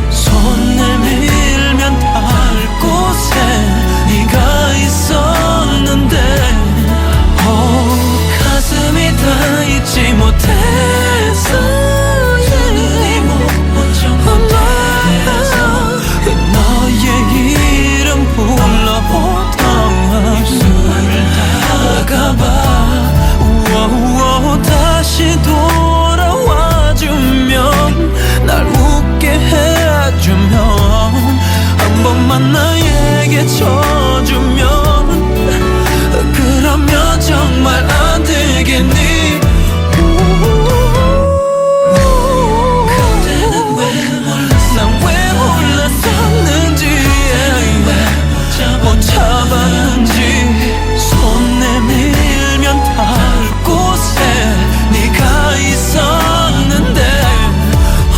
Speaker 2: 손 내밀면 닿을 곳에 네가 있었는데 가슴이 다 잊지 못해서 너의 이름 불러보던 입술을 닦아봐 다시 돌아와주면 날 웃게 해주면 한 번만 나에게 쳐주면 그러면 정말 안 되겠니 난 왜 몰랐었는지 못 잡았는지 손 내밀면 닿을 곳에 네가 있었는데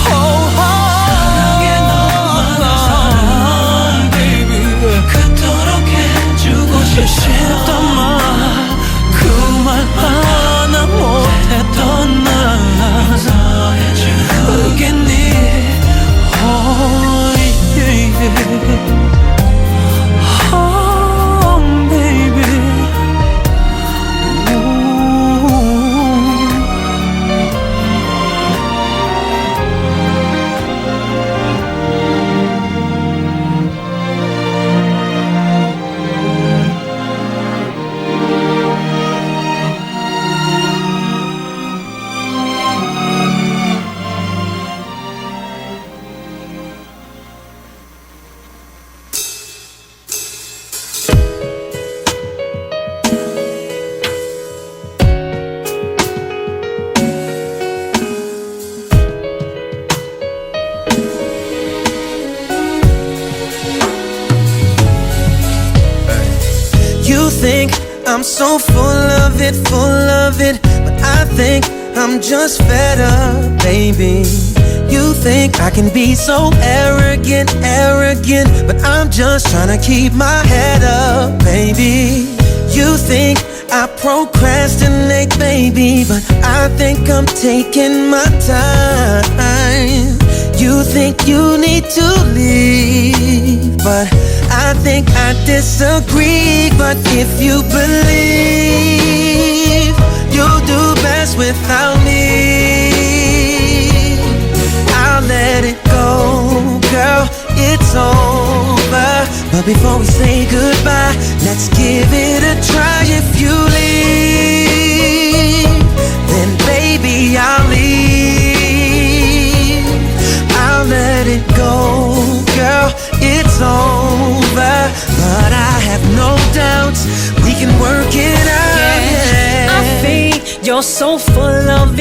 Speaker 2: 사랑해 너만을 사랑 baby 그토록 해주고 싶단 말 그 말 하나 못했던 날 용서해주겠니 baby
Speaker 5: You think I'm so full of it, but I think I'm just fed up, baby. You think I can be so arrogant, but I'm just trying to keep my head up, baby. You think I procrastinate, baby, but I think I'm taking my time. You think you need to leave, but I think I disagree. But if you believe you'll do best without me, I'll let it go, girl, it's over. But before we say goodbye, let's give it a try. If you leave, then baby I'll leave. I'll let it go, girl, it's over. But I have no doubts we can work it out, yeah.
Speaker 6: I think you're so full of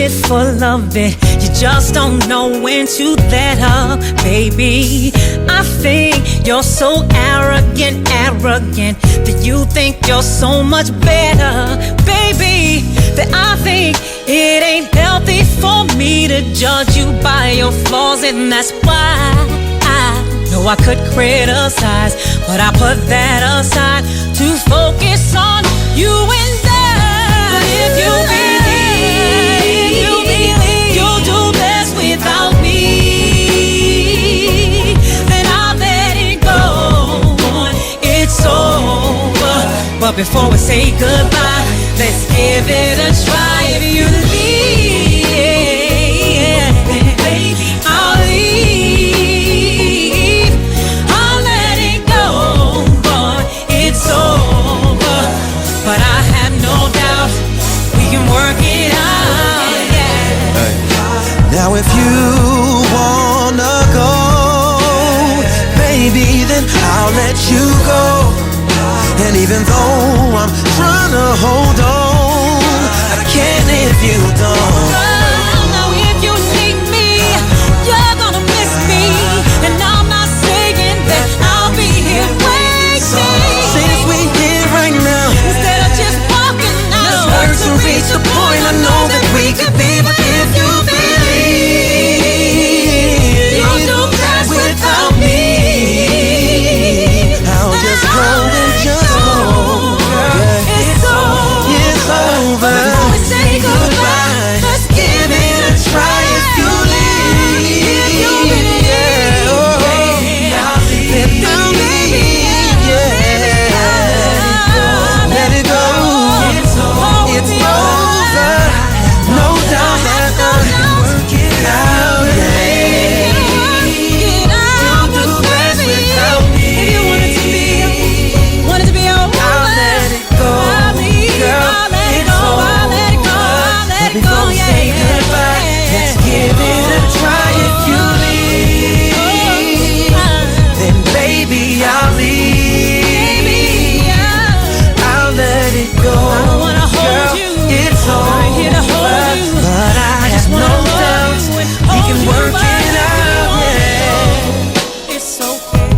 Speaker 6: it, you just don't know when to let up, baby. I think you're so arrogant, that you think you're so much better, baby. That I think it ain't healthy for me to judge you by your flaws, and that's why I know I could criticize, but I put that aside to focus on you and I. But if you believe you'll do best without me, then I'll let it go. It's over. But before we say goodbye, Let's give it a try. If you leave, then baby, I'll leave. I'll let it go, boy, it's over. But I have no doubt we can work it out, yeah.
Speaker 5: Now if you wanna go, baby, then I'll let you go. And even though I'm trying to hold on, I can't if you don't.
Speaker 6: Now if you need me, you're gonna miss me. And I'm not saying that I'll be here waiting.
Speaker 5: Since we here right now,
Speaker 6: Instead of just walking out,
Speaker 5: let's work to reach a point I know that we could be. But if you believe
Speaker 6: you'll do best
Speaker 5: without me, I'll just go and just go.
Speaker 6: It's over.
Speaker 5: It's over.
Speaker 6: We say goodbye.
Speaker 5: Let's give it a try if you leave. Yeah, oh, then I'll leave. Yeah, let it go. It's over. No doubt that I'll work it out. Yeah, you'll do best without me.
Speaker 6: If you want it to be over,
Speaker 5: I'll let it go, girl. It's over. Before we say goodbye, let's give it a try. If you leave, then baby, I'll leave. I'll let it go,
Speaker 6: I wanna hold
Speaker 5: girl.
Speaker 6: you.
Speaker 5: It's
Speaker 6: I'm here to hold
Speaker 5: over,
Speaker 6: you.
Speaker 5: but I have no
Speaker 6: love
Speaker 5: doubt
Speaker 6: you and
Speaker 5: we
Speaker 6: hold
Speaker 5: can
Speaker 6: you,
Speaker 5: work
Speaker 6: but
Speaker 5: it
Speaker 6: if you
Speaker 5: out.
Speaker 6: want
Speaker 5: Yeah.
Speaker 6: It's okay.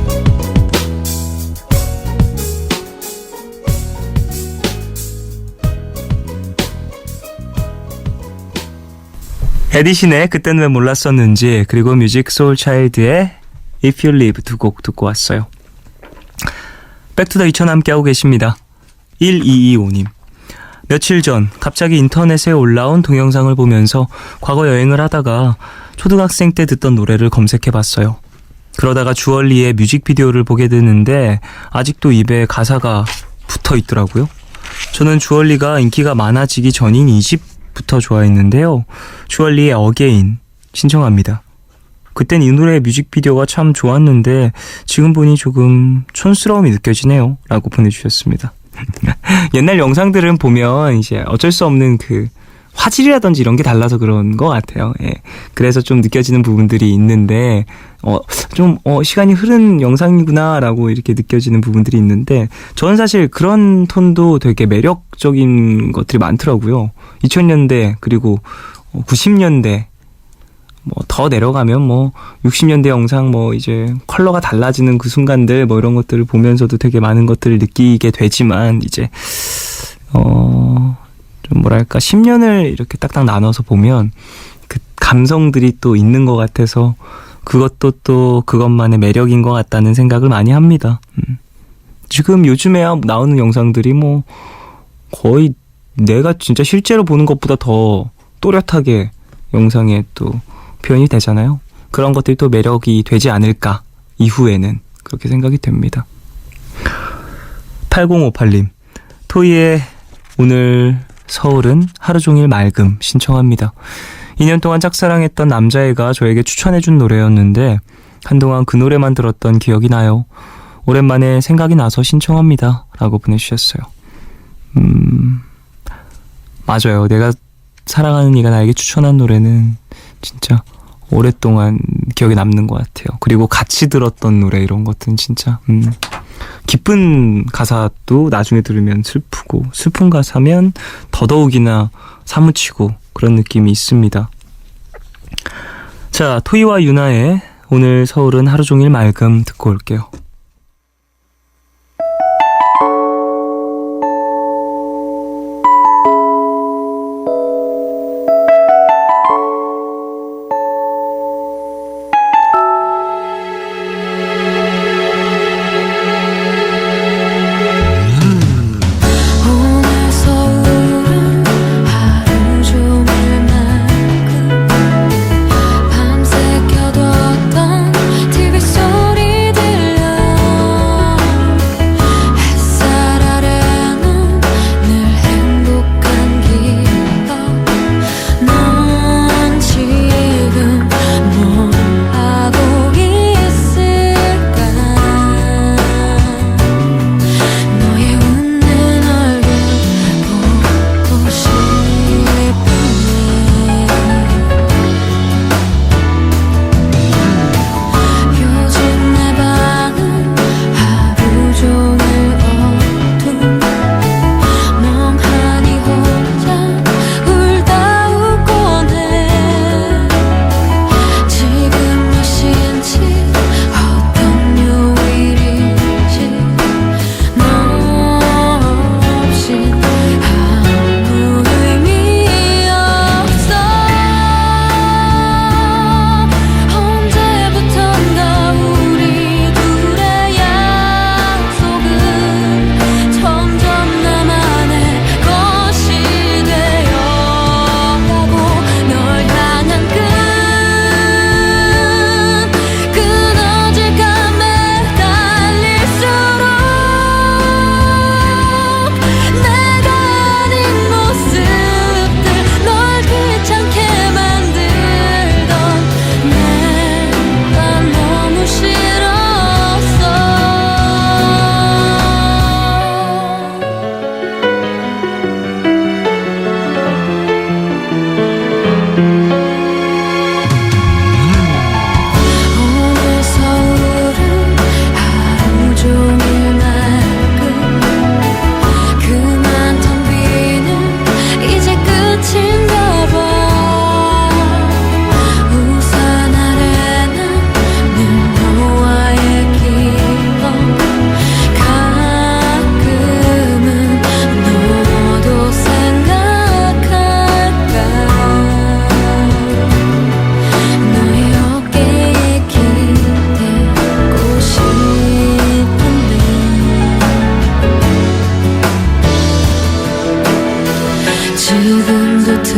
Speaker 1: 에디신의 그땐 왜 몰랐었는지, 그리고 뮤직 소울 차일드의 If You Leave 두 곡 듣고 왔어요. 백투더 2000 함께하고 계십니다. 1225님. 며칠 전 갑자기 인터넷에 올라온 동영상을 보면서 과거 여행을 하다가 초등학생 때 듣던 노래를 검색해봤어요. 그러다가 주얼리의 뮤직비디오를 보게 되는데 아직도 입에 가사가 붙어 있더라고요. 저는 주얼리가 인기가 많아지기 전인 2집부터 좋아했는데요. 주얼리의 어게인 신청합니다. 그땐 이 노래의 뮤직비디오가 참 좋았는데 지금 보니 조금 촌스러움이 느껴지네요. 라고 보내주셨습니다. 옛날 영상들은 보면 이제 어쩔 수 없는 그 화질이라든지 이런 게 달라서 그런 것 같아요. 예. 그래서 좀 느껴지는 부분들이 있는데 시간이 흐른 영상이구나라고 이렇게 느껴지는 부분들이 있는데 저는 사실 그런 톤도 되게 매력적인 것들이 많더라고요. 2000년대 그리고 90년대 더 내려가면 60년대 영상 이제 컬러가 달라지는 그 순간들 이런 것들을 보면서도 되게 많은 것들을 느끼게 되지만 이제 좀 뭐랄까 10년을 이렇게 딱딱 나눠서 보면 그 감성들이 또 있는 것 같아서 그것도 또 그것만의 매력인 것 같다는 생각을 많이 합니다. 지금 요즘에 나오는 영상들이 거의 내가 진짜 실제로 보는 것보다 더 또렷하게 영상에 또 표현이 되잖아요. 그런 것들이 또 매력이 되지 않을까 이후에는 그렇게 생각이 됩니다. 8058님 토이의 오늘 서울은 하루 종일 맑음 신청합니다. 2년 동안 짝사랑했던 남자애가 저에게 추천해준 노래였는데 한동안 그 노래만 들었던 기억이 나요. 오랜만에 생각이 나서 신청합니다. 라고 보내주셨어요. 맞아요. 내가 사랑하는 이가 나에게 추천한 노래는 진짜 오랫동안 기억에 남는 것 같아요. 그리고 같이 들었던 노래 이런 것들은 진짜 기쁜 가사도 나중에 들으면 슬프고 슬픈 가사면 더더욱이나 사무치고 그런 느낌이 있습니다. 자, 토이와 유나의 오늘 서울은 하루 종일 맑음 듣고 올게요.
Speaker 4: 오늘 서울은 하루 종일 맑음 밤새 켜뒀던 TV 소리 들려요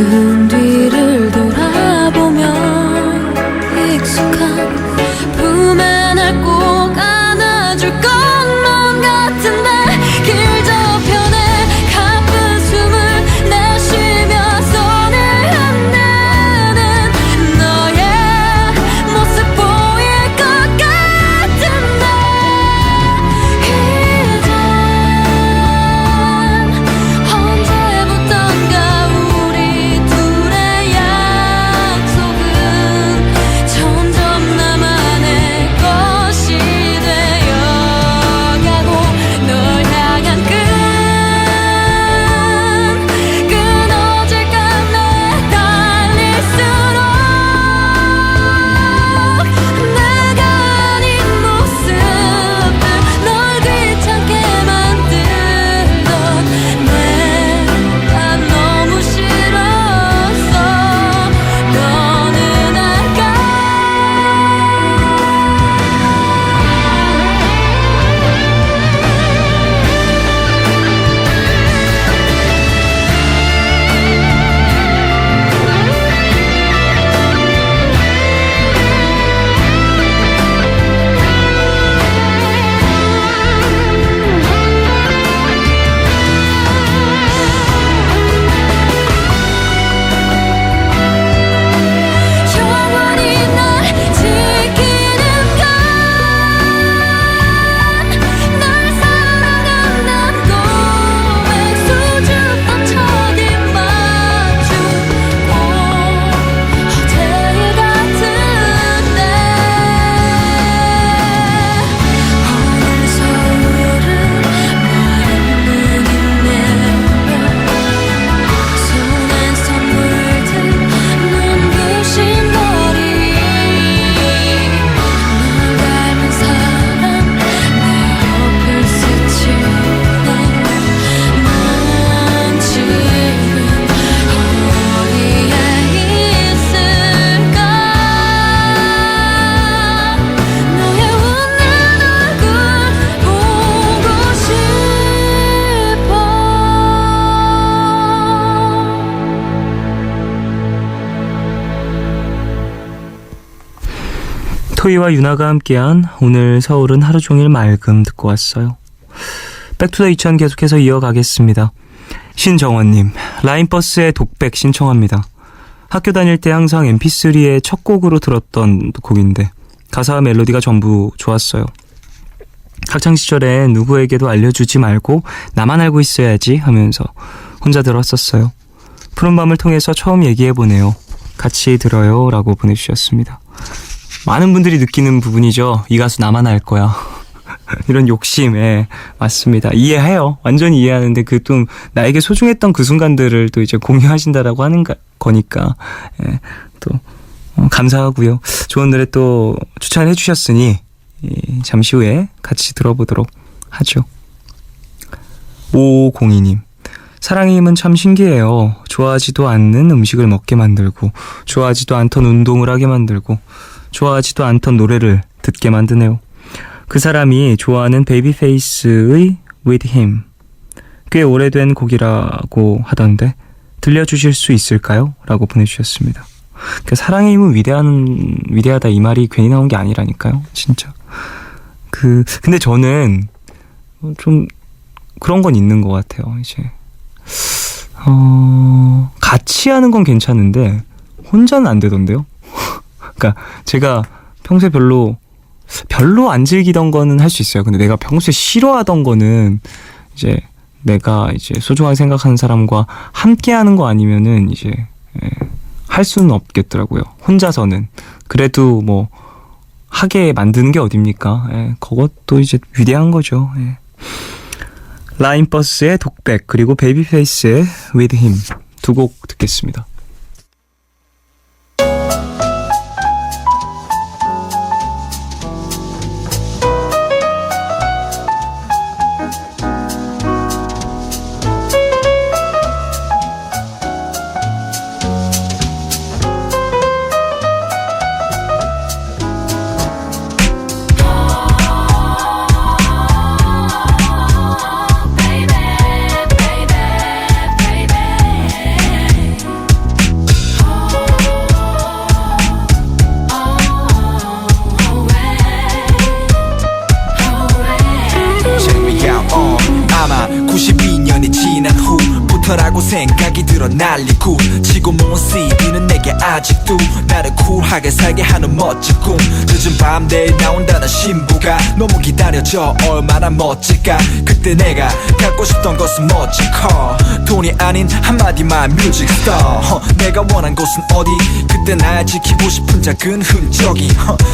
Speaker 4: 등 뒤를 돌아보면 익숙한 품에 날 꼭 안아줄 것만 같은데 길 저편에 가쁜 숨을 내쉬며 손을 흔드는 너의 모습 보일 것 같은데 이젠 언제부턴가 우리 둘의 약속은 점점 나만의 것이 되어가고 널 향한 끊어질까 내 달릴수록 내가 아닌 모습들 널 귀찮게 만들던 내가 너무 싫었어 너는 알까 영원히 날 지키는 건 널 사랑한다는 고백 수줍던 첫입 맞추고 어제일 같은데 오늘 서울은 마른 눈이 내려 손엔 선물들 눈부신 거리 널 닮은 사람 내 옆을 스치네 난 지금 어디에 있을까 너의 웃는 얼굴 보고 싶어
Speaker 1: 토이와 유나가 함께한 오늘 서울은 하루 종일 맑음 듣고 왔어요. 백투더 2000 계속해서 이어가겠습니다. 신정원님, 라인버스의 독백 신청합니다. 학교 다닐 때 항상 mp3의 첫 곡으로 들었던 곡인데 가사와 멜로디가 전부 좋았어요. 학창시절에 누구에게도 알려주지 말고 나만 알고 있어야지 하면서 혼자 들었었어요. 푸른밤을 통해서 처음 얘기해보네요. 같이 들어요 라고 보내주셨습니다. 많은 분들이 느끼는 부분이죠. 이 가수 나만 알 거야. 이런 욕심에 맞습니다. 이해해요. 완전히 이해하는데 그 좀 나에게 소중했던 그 순간들을 또 이제 공유하신다라고 하는 거니까 또 감사하고요. 좋은 노래 또 추천해 주셨으니 잠시 후에 같이 들어보도록 하죠. 5502님, 사랑의 힘은 참 신기해요. 좋아하지도 않는 음식을 먹게 만들고 좋아하지도 않던 운동을 하게 만들고 좋아하지도 않던 노래를 듣게 만드네요. 그 사람이 좋아하는 베이비페이스의 With Him, 꽤 오래된 곡이라고 하던데 들려주실 수 있을까요? 라고 보내주셨습니다. 그 사랑의 힘은 위대하다 이 말이 괜히 나온 게 아니라니까요. 진짜. 근데 저는 좀 그런 건 있는 것 같아요. 이제 같이 하는 건 괜찮은데 혼자는 안 되던데요. 그러니까 제가 평소에 별로 안 즐기던 거는 할 수 있어요. 근데 내가 평소에 싫어하던 거는 이제 내가 이제 소중하게 생각하는 사람과 함께 하는 거 아니면은 이제 할 수는 없겠더라고요. 혼자서는. 그래도 뭐 하게 만드는 게 어딥니까? 그것도 이제 위대한 거죠. 라인버스의 독백 그리고 베이비페이스의 With Him 두 곡 듣겠습니다.
Speaker 2: 날리고 지고 모은 CD는 내게 아직도 나를 쿨하게 살게 하는 멋진 꿈 늦은 밤 내일 나온다는 신부가 너무 기다려져 얼마나 멋질까 그때 내가 갖고 싶던 것은 멋진 car 돈이 아닌 한마디만 뮤직스타 내가 원한 곳은 어디 그때 날 지키고 싶은 작은 흔적이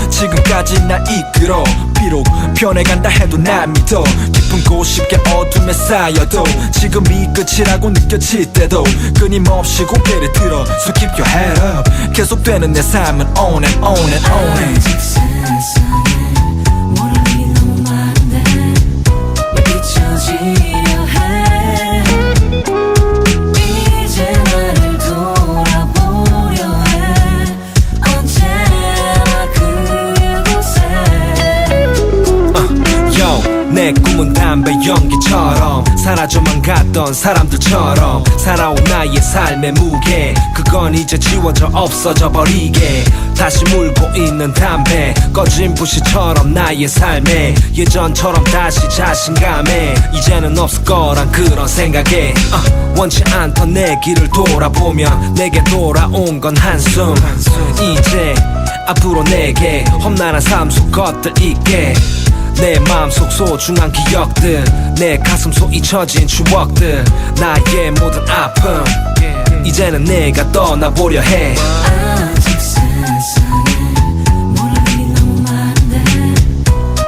Speaker 2: 지금까지 날 이끌어 비록 변해간다 해도 날 믿어 깊은 곳 쉽게 어둠에 쌓여도 지금이 끝이라고 느껴질 때도 끊임없이 고개를 들어 So keep your head up 계속되는 내 삶은 on and on and on and
Speaker 4: 아직 세상에 모르기 너무 많은데 왜 잊혀지려 해 이제 나를 돌아보려 해 언제나 그곳에
Speaker 2: 내 꿈은 담배 연기처럼 사라져만 갔던 사람들처럼 살아온 나의 삶의 무게 그건 이제 지워져 없어져 버리게 다시 물고 있는 담배 꺼진 불씨처럼 나의 삶에 예전처럼 다시 자신감에 이제는 없을 거란 그런 생각에 원치 않던 내 길을 돌아보면 내게 돌아온 건 한숨 이제 앞으로 내게 험난한 삶 속 것들 있게 내 마음속 소중한 기억들 내 가슴속 잊혀진 추억들 나의 모든 아픔 이제는 내가 떠나보려 해
Speaker 4: 아직 세상에 모르기 너무 많은데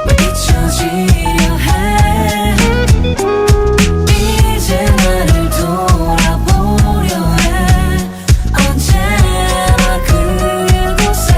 Speaker 4: 왜 잊혀지려 해 이제 나를 돌아보려 해 언제나 그곳에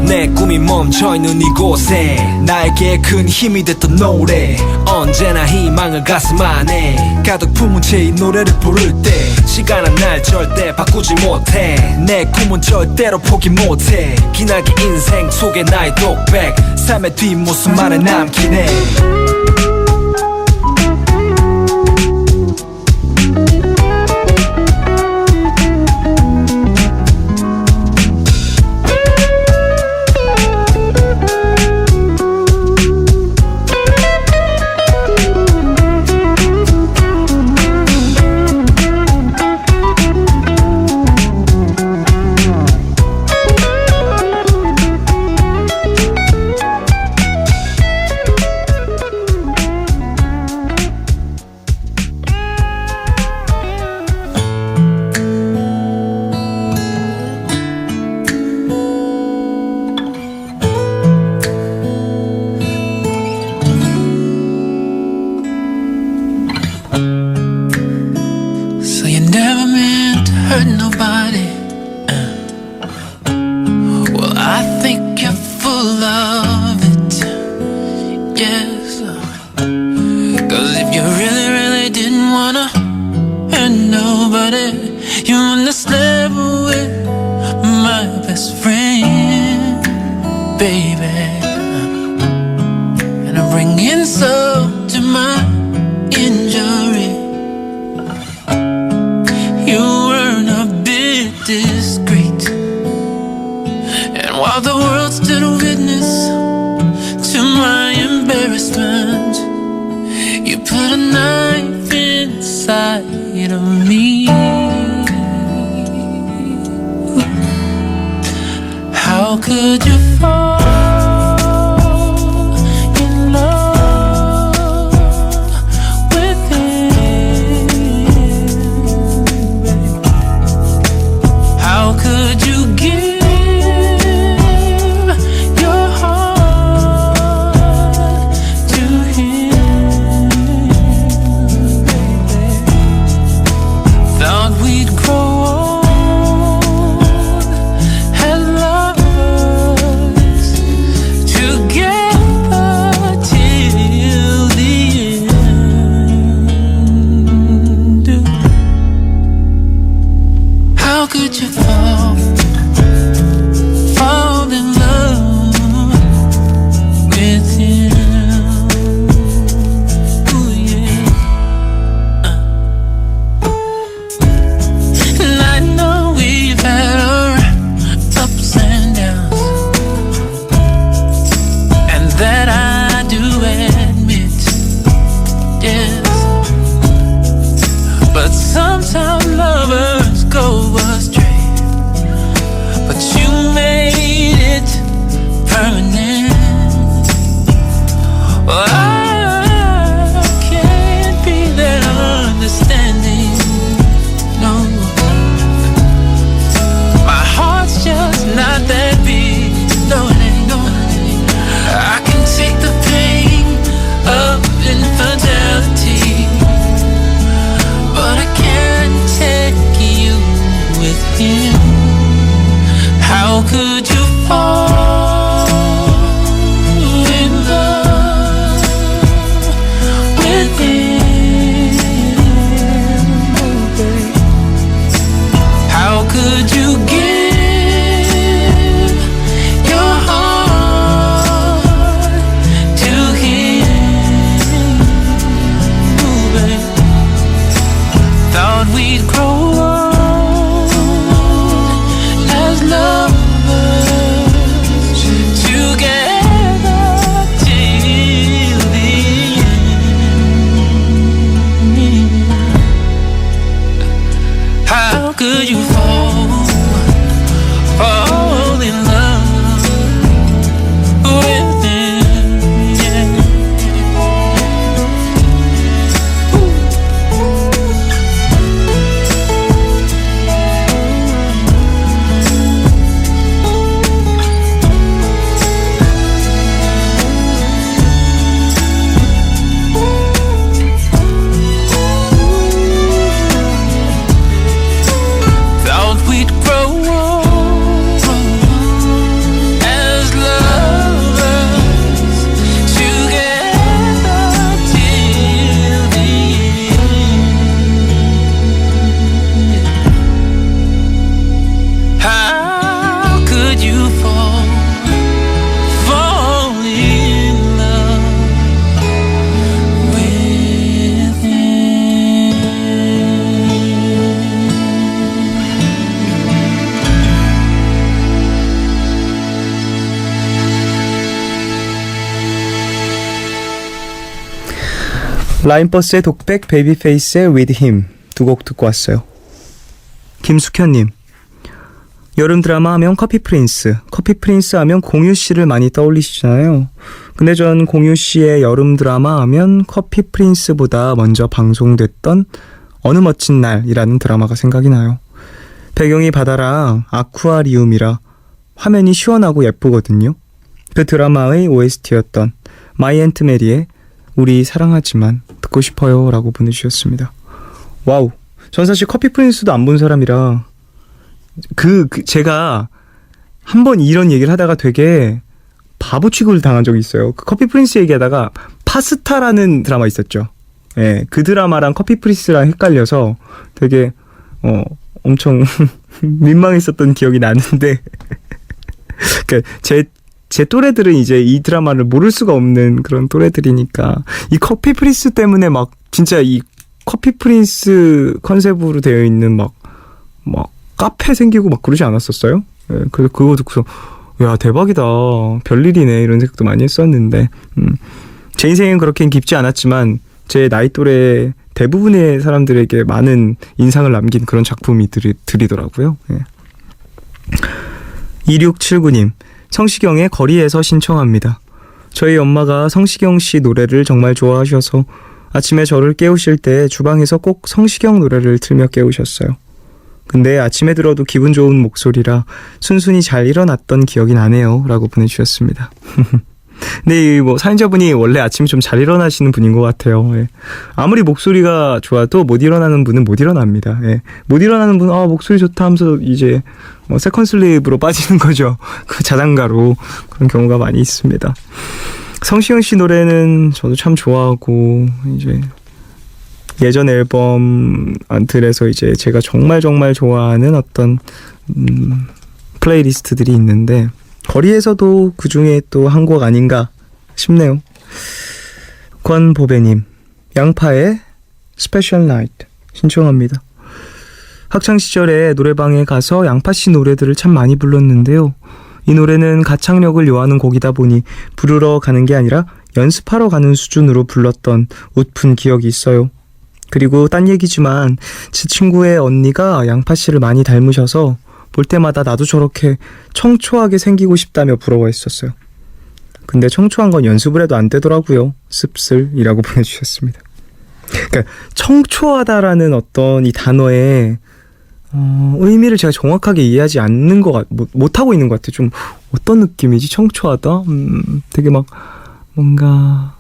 Speaker 2: 내 꿈이 멈춰있는 이곳에 나에게 큰 힘이 됐던 노래 언제나 희망을 가슴 안에 가득 품은 채 이 노래를 부를 때 시간은 날 절대 바꾸지 못해 내 꿈은 절대로 포기 못해 기나긴 인생 속에 나의 독백 삶의 뒷모습만을 남기네
Speaker 5: So you never meant to hurt nobody. Well, I think you're full of it. Yes. 'Cause if you really, really didn't wanna hurt nobody, you wouldn't have slept with my best friend, baby. And I'm bringing salt to my injury. You weren't a bit discreet, and while the world stood witness to my embarrassment, you put a knife inside of me. How could you fall in love
Speaker 1: 라인버스의 독백, 베이비페이스의 With Him 두 곡 듣고 왔어요. 김숙현님, 여름 드라마 하면 커피 프린스 하면 공유 씨를 많이 떠올리시잖아요. 근데 전 공유 씨의 여름 드라마 하면 커피 프린스보다 먼저 방송됐던 어느 멋진 날이라는 드라마가 생각이 나요. 배경이 바다랑 아쿠아리움이라 화면이 시원하고 예쁘거든요. 그 드라마의 OST였던 마이 앤트 메리의 우리 사랑하지만 듣고 싶어요 라고 보내주셨습니다. 와우, 전 사실 커피 프린스도 안 본 사람이라 제가 한번 이런 얘기를 하다가 되게 바보 취급을 당한 적이 있어요. 그 커피 프린스 얘기하다가 파스타라는 드라마 있었죠. 예, 그 드라마랑 커피 프린스랑 헷갈려서 되게 엄청 민망했었던 기억이 나는데 그러니까 제 또래들은 이제 이 드라마를 모를 수가 없는 그런 또래들이니까 이 커피 프린스 때문에 막 진짜 이 커피 프린스 컨셉으로 되어 있는 막 카페 생기고 막 그러지 않았었어요? 예, 그래서 그거 듣고서 야 대박이다, 별일이네 이런 생각도 많이 했었는데 제 인생은 그렇게 깊지 않았지만 제 나이 또래 대부분의 사람들에게 많은 인상을 남긴 그런 작품이 들이더라고요. 예. 2679님, 성시경의 거리에서 신청합니다. 저희 엄마가 성시경 씨 노래를 정말 좋아하셔서 아침에 저를 깨우실 때 주방에서 꼭 성시경 노래를 틀며 깨우셨어요. 근데 아침에 들어도 기분 좋은 목소리라 순순히 잘 일어났던 기억이 나네요 라고 보내주셨습니다. 네, 뭐 사연자분이 원래 아침에 좀 잘 일어나시는 분인 것 같아요. 예. 아무리 목소리가 좋아도 못 일어나는 분은 못 일어납니다. 예. 못 일어나는 분은 목소리 좋다 하면서 이제 세컨슬립으로 빠지는 거죠. 그 자장가로. 그런 경우가 많이 있습니다. 성시경 씨 노래는 저도 참 좋아하고 이제 예전 앨범들에서 이제 제가 정말 좋아하는 어떤 플레이리스트들이 있는데 거리에서도 그 중에 또 한 곡 아닌가 싶네요. 권보배님, 양파의 스페셜 나이트 신청합니다. 학창시절에 노래방에 가서 양파씨 노래들을 참 많이 불렀는데요. 이 노래는 가창력을 요하는 곡이다 보니 부르러 가는 게 아니라 연습하러 가는 수준으로 불렀던 웃픈 기억이 있어요. 그리고 딴 얘기지만 제 친구의 언니가 양파씨를 많이 닮으셔서 볼 때마다 나도 저렇게 청초하게 생기고 싶다며 부러워했었어요. 근데 청초한 건 연습을 해도 안 되더라고요. 씁쓸이라고 보내주셨습니다. 그러니까 청초하다라는 어떤 이 단어의 의미를 제가 정확하게 이해하지 않는 못하고 있는 것 같아요. 좀 어떤 느낌이지? 청초하다? 되게 막 뭔가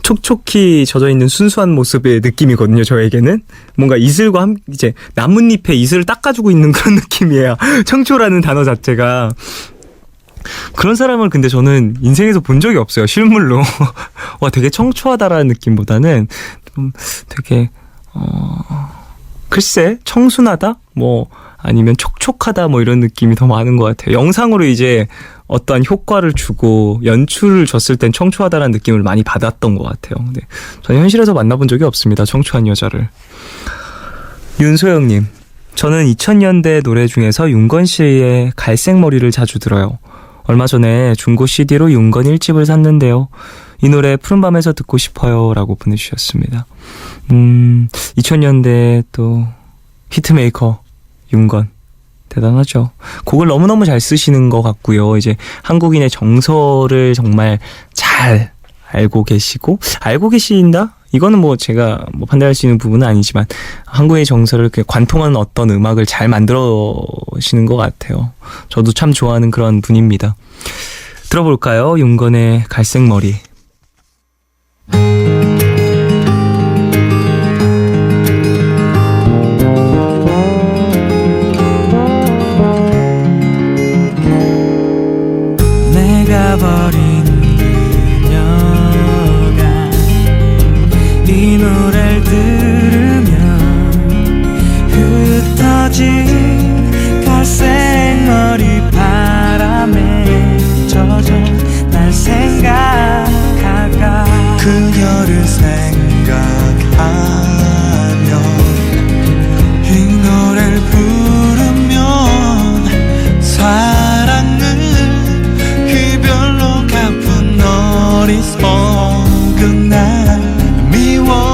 Speaker 1: 촉촉히 젖어있는 순수한 모습의 느낌이거든요. 저에게는 뭔가 이슬과 이제 나뭇잎에 이슬을 닦아주고 있는 그런 느낌이에요. 청초라는 단어 자체가. 그런 사람을 근데 저는 인생에서 본 적이 없어요. 실물로. 와, 되게 청초하다라는 느낌보다는 좀 되게 글쎄 청순하다? 뭐 아니면 촉촉하다 뭐 이런 느낌이 더 많은 것 같아요. 영상으로 이제 어떠한 효과를 주고 연출을 줬을 땐 청초하다라는 느낌을 많이 받았던 것 같아요. 근데 저는 현실에서 만나본 적이 없습니다. 청초한 여자를. 윤소영님, 저는 2000년대 노래 중에서 윤건 씨의 갈색 머리를 자주 들어요. 얼마 전에 중고 CD로 윤건 1집을 샀는데요. 이 노래 푸른밤에서 듣고 싶어요 라고 보내주셨습니다. 2000년대 또 히트메이커 윤건 대단하죠. 곡을 너무너무 잘 쓰시는 것 같고요. 이제 한국인의 정서를 정말 잘 알고 계신다? 이거는 뭐 제가 뭐 판단할 수 있는 부분은 아니지만 한국의 정서를 이렇게 관통하는 어떤 음악을 잘 만들어시는 것 같아요. 저도 참 좋아하는 그런 분입니다. 들어볼까요? 윤건의 갈색머리.
Speaker 5: 내가 버린 그녀가 이 노래를 들으면 흩어진 갈색 머리 바람에 젖어 날 생각할까. 그녀를 생각하며 이 노래를 부르면 사랑은 이별로 가쁜 어리석은 날 미워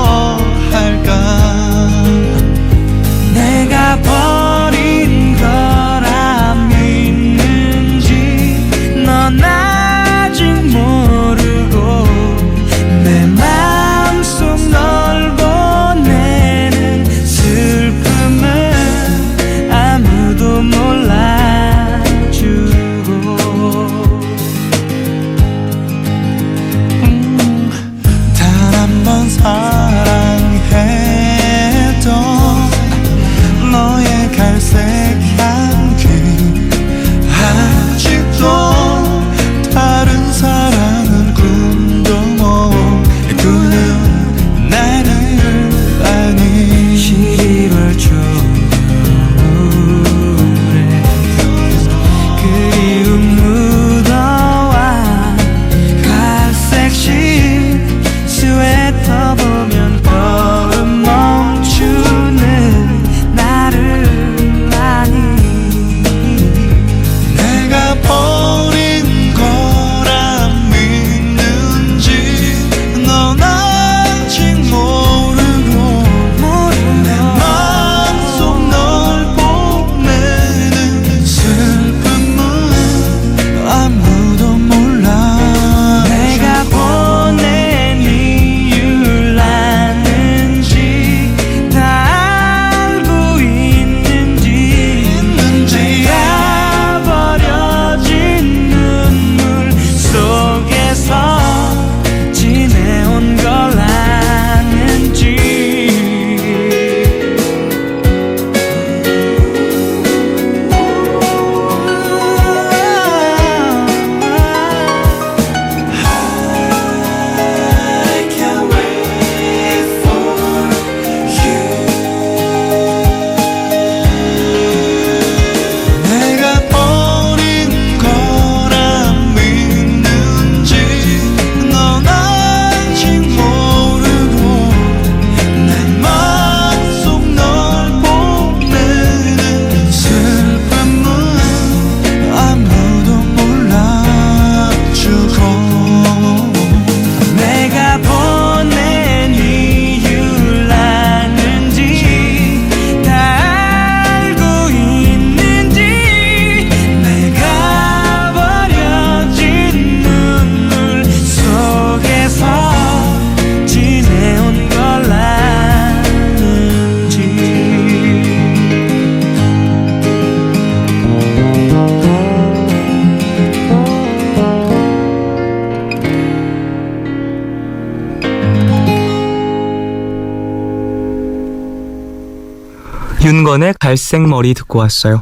Speaker 1: 윤건의 갈색 머리 듣고 왔어요.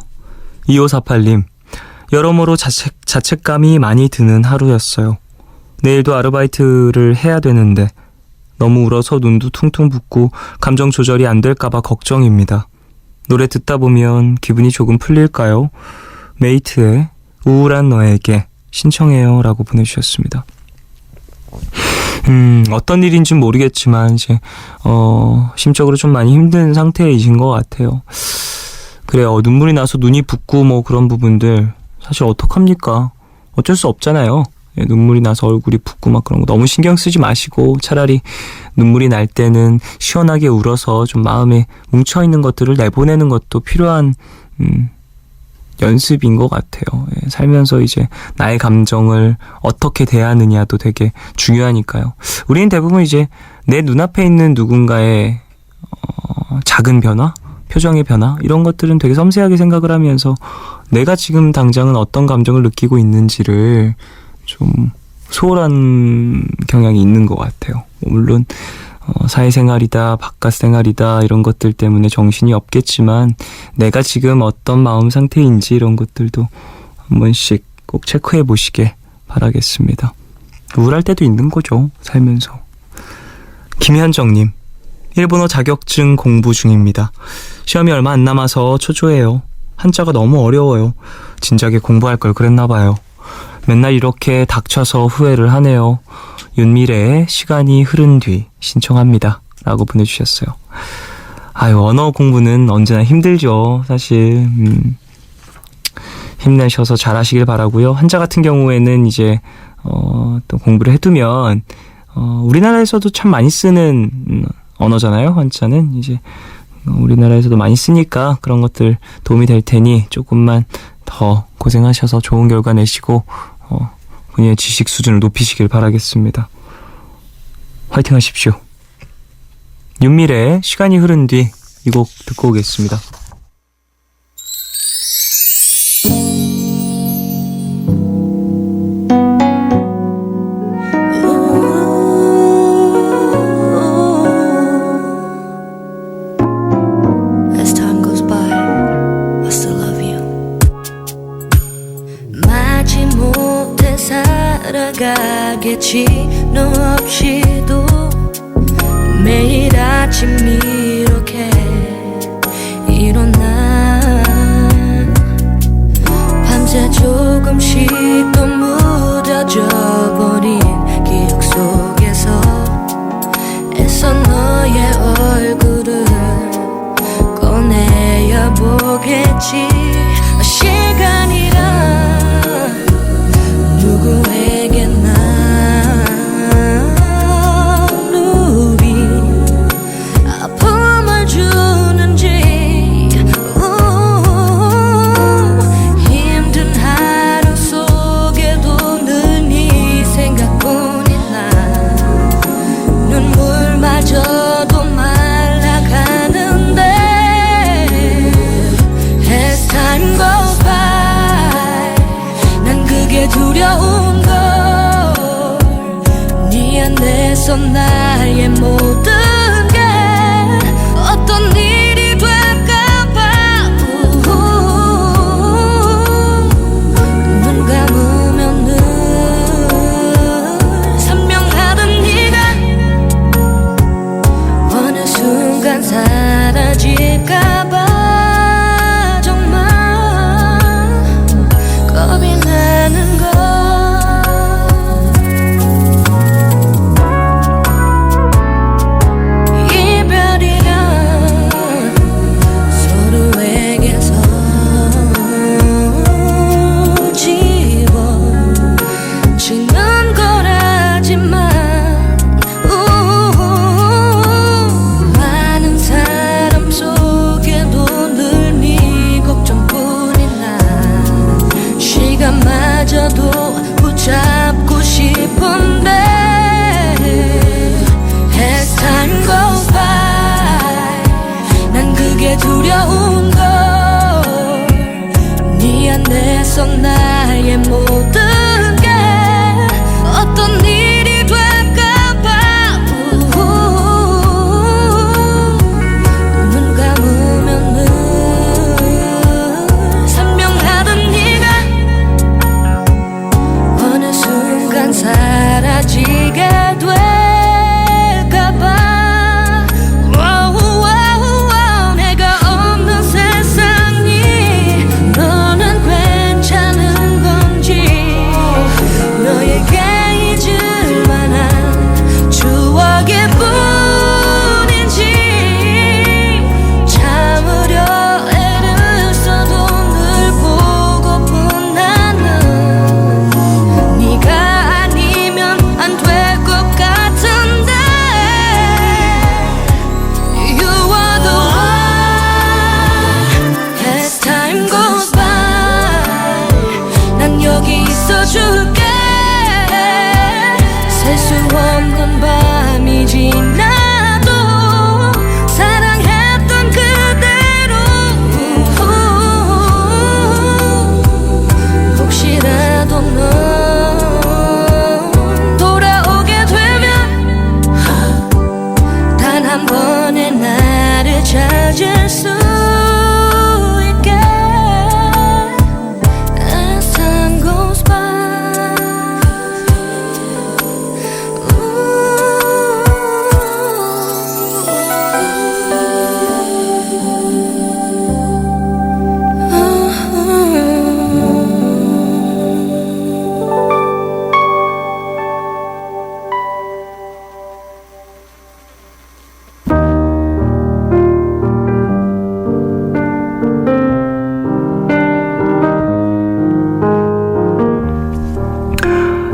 Speaker 1: 2548님, 여러모로 자책감이 많이 드는 하루였어요. 내일도 아르바이트를 해야 되는데 너무 울어서 눈도 퉁퉁 붓고 감정 조절이 안 될까봐 걱정입니다. 노래 듣다 보면 기분이 조금 풀릴까요? 메이트의 우울한 너에게 신청해요 라고 보내주셨습니다. 어떤 일인지는 모르겠지만 이제 심적으로 좀 많이 힘든 상태이신 것 같아요. 그래요. 눈물이 나서 눈이 붓고 뭐 그런 부분들 사실 어떡합니까? 어쩔 수 없잖아요. 눈물이 나서 얼굴이 붓고 막 그런 거 너무 신경 쓰지 마시고 차라리 눈물이 날 때는 시원하게 울어서 좀 마음에 뭉쳐있는 것들을 내보내는 것도 필요한 연습인 것 같아요. 살면서 이제 나의 감정을 어떻게 대하느냐도 되게 중요하니까요. 우리는 대부분 이제 내 눈앞에 있는 누군가의 작은 변화, 표정의 변화 이런 것들은 되게 섬세하게 생각을 하면서 내가 지금 당장은 어떤 감정을 느끼고 있는지를 좀 소홀한 경향이 있는 것 같아요. 물론 사회생활이다, 바깥생활이다 이런 것들 때문에 정신이 없겠지만 내가 지금 어떤 마음 상태인지 이런 것들도 한 번씩 꼭 체크해 보시길 바라겠습니다. 우울할 때도 있는 거죠, 살면서. 김현정님, 일본어 자격증 공부 중입니다. 시험이 얼마 안 남아서 초조해요. 한자가 너무 어려워요. 진작에 공부할 걸 그랬나 봐요. 맨날 이렇게 닥쳐서 후회를 하네요. 윤미래의 시간이 흐른 뒤 신청합니다 라고 보내주셨어요. 아유, 언어 공부는 언제나 힘들죠. 사실 힘내셔서 잘하시길 바라고요. 한자 같은 경우에는 이제 또 공부를 해두면 우리나라에서도 참 많이 쓰는 언어잖아요. 한자는 이제 우리나라에서도 많이 쓰니까 그런 것들 도움이 될 테니 조금만 더 고생하셔서 좋은 결과 내시고 본인의 지식 수준을 높이시길 바라겠습니다. 화이팅 하십시오. 윤미래의 시간이 흐른 뒤 이 곡 듣고 오겠습니다.
Speaker 4: As time goes by, I still love you. 마지못해 살아가겠지 너 없이도 매일 아침 이렇게 일어나 밤새 조금씩 또 무뎌져 버린 기억 속에서 애써 너의 얼굴을 꺼내야 보겠지. 시간이란 누구에게나 우리 아픔을 주는지 힘든 하루 속에도 늘 네 생각뿐인 나 눈물마저도 말라가는데 As time goes by 난 그게 두려운 걸 네 안에서 나의 모든 게 어떤 일이 될까봐 눈 감으면 늘 선명하던 네가 어느 순간 사라질까봐 정말 겁이 나는 걸. 이별이란 없는 밤이 지나도 사랑했던 그대로 혹시라도 넌 돌아오게 되면 단 한 번의 나를 찾을 수 있게 As time goes by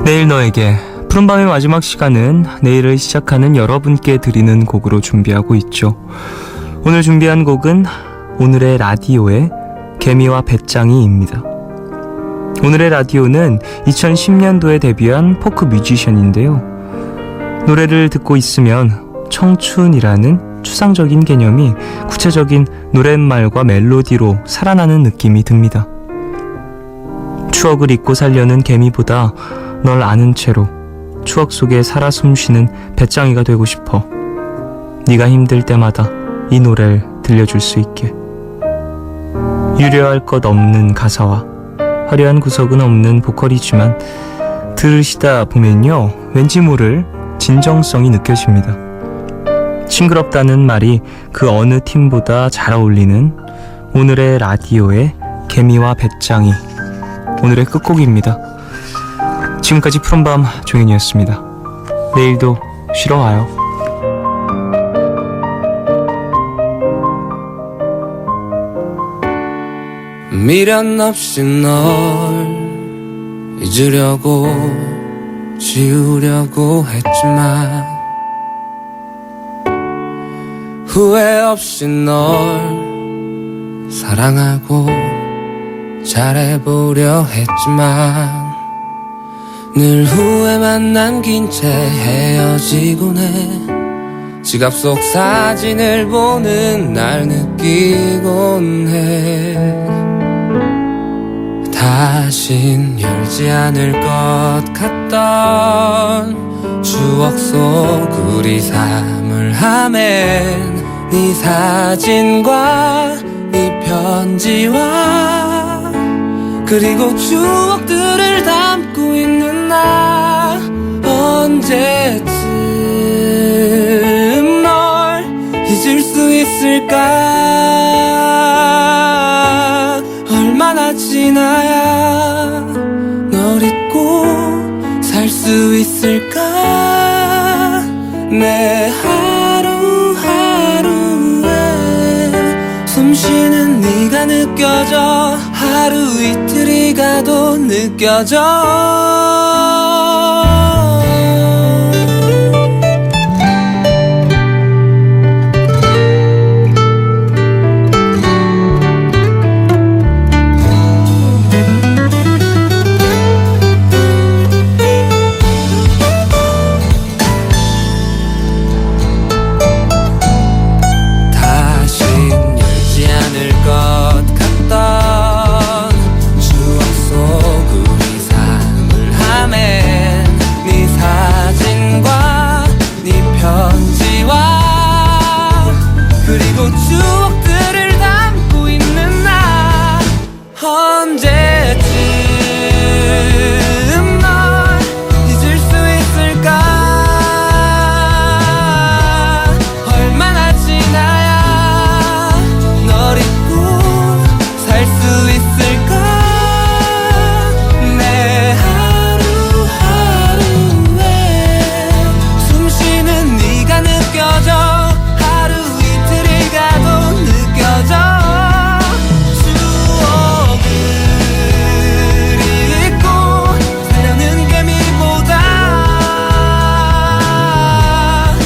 Speaker 1: 내일 너에게 푸른밤의 마지막 시간은 내일을 시작하는 여러분께 드리는 곡으로 준비하고 있죠. 오늘 준비한 곡은 오늘의 라디오의 개미와 배짱이입니다. 오늘의 라디오는 2010년도에 데뷔한 포크 뮤지션인데요. 노래를 듣고 있으면 청춘이라는 추상적인 개념이 구체적인 노랫말과 멜로디로 살아나는 느낌이 듭니다. 추억을 잊고 살려는 개미보다 널 아는 채로 추억 속에 살아 숨쉬는 배짱이가 되고 싶어. 네가 힘들 때마다 이 노래를 들려줄 수 있게. 유려할 것 없는 가사와 화려한 구석은 없는 보컬이지만 들으시다 보면요, 왠지 모를 진정성이 느껴집니다. 싱그럽다는 말이 그 어느 팀보다 잘 어울리는 오늘의 라디오의 개미와 배짱이, 오늘의 끝곡입니다. 지금까지 푸른밤 종현이었습니다. 내일도 쉬러 와요.
Speaker 2: 미련 없이 널 잊으려고 지우려고 했지만 후회 없이 널 사랑하고 잘해보려 했지만 늘 후회만 남긴 채 헤어지곤 해. 지갑 속 사진을 보는 날 느끼곤 해. 다신 열지 않을 것 같던 추억 속 우리 삶을 함엔 네 사진과 네 편지와 그리고 추억들을 담고 있는 나 언제쯤 널 잊을 수 있을까. 얼마나 지나야 널 잊고 살 수 있을까. 내 하루하루에 숨쉬는 네가 느껴져. 하루 이틀이 가도 느껴져.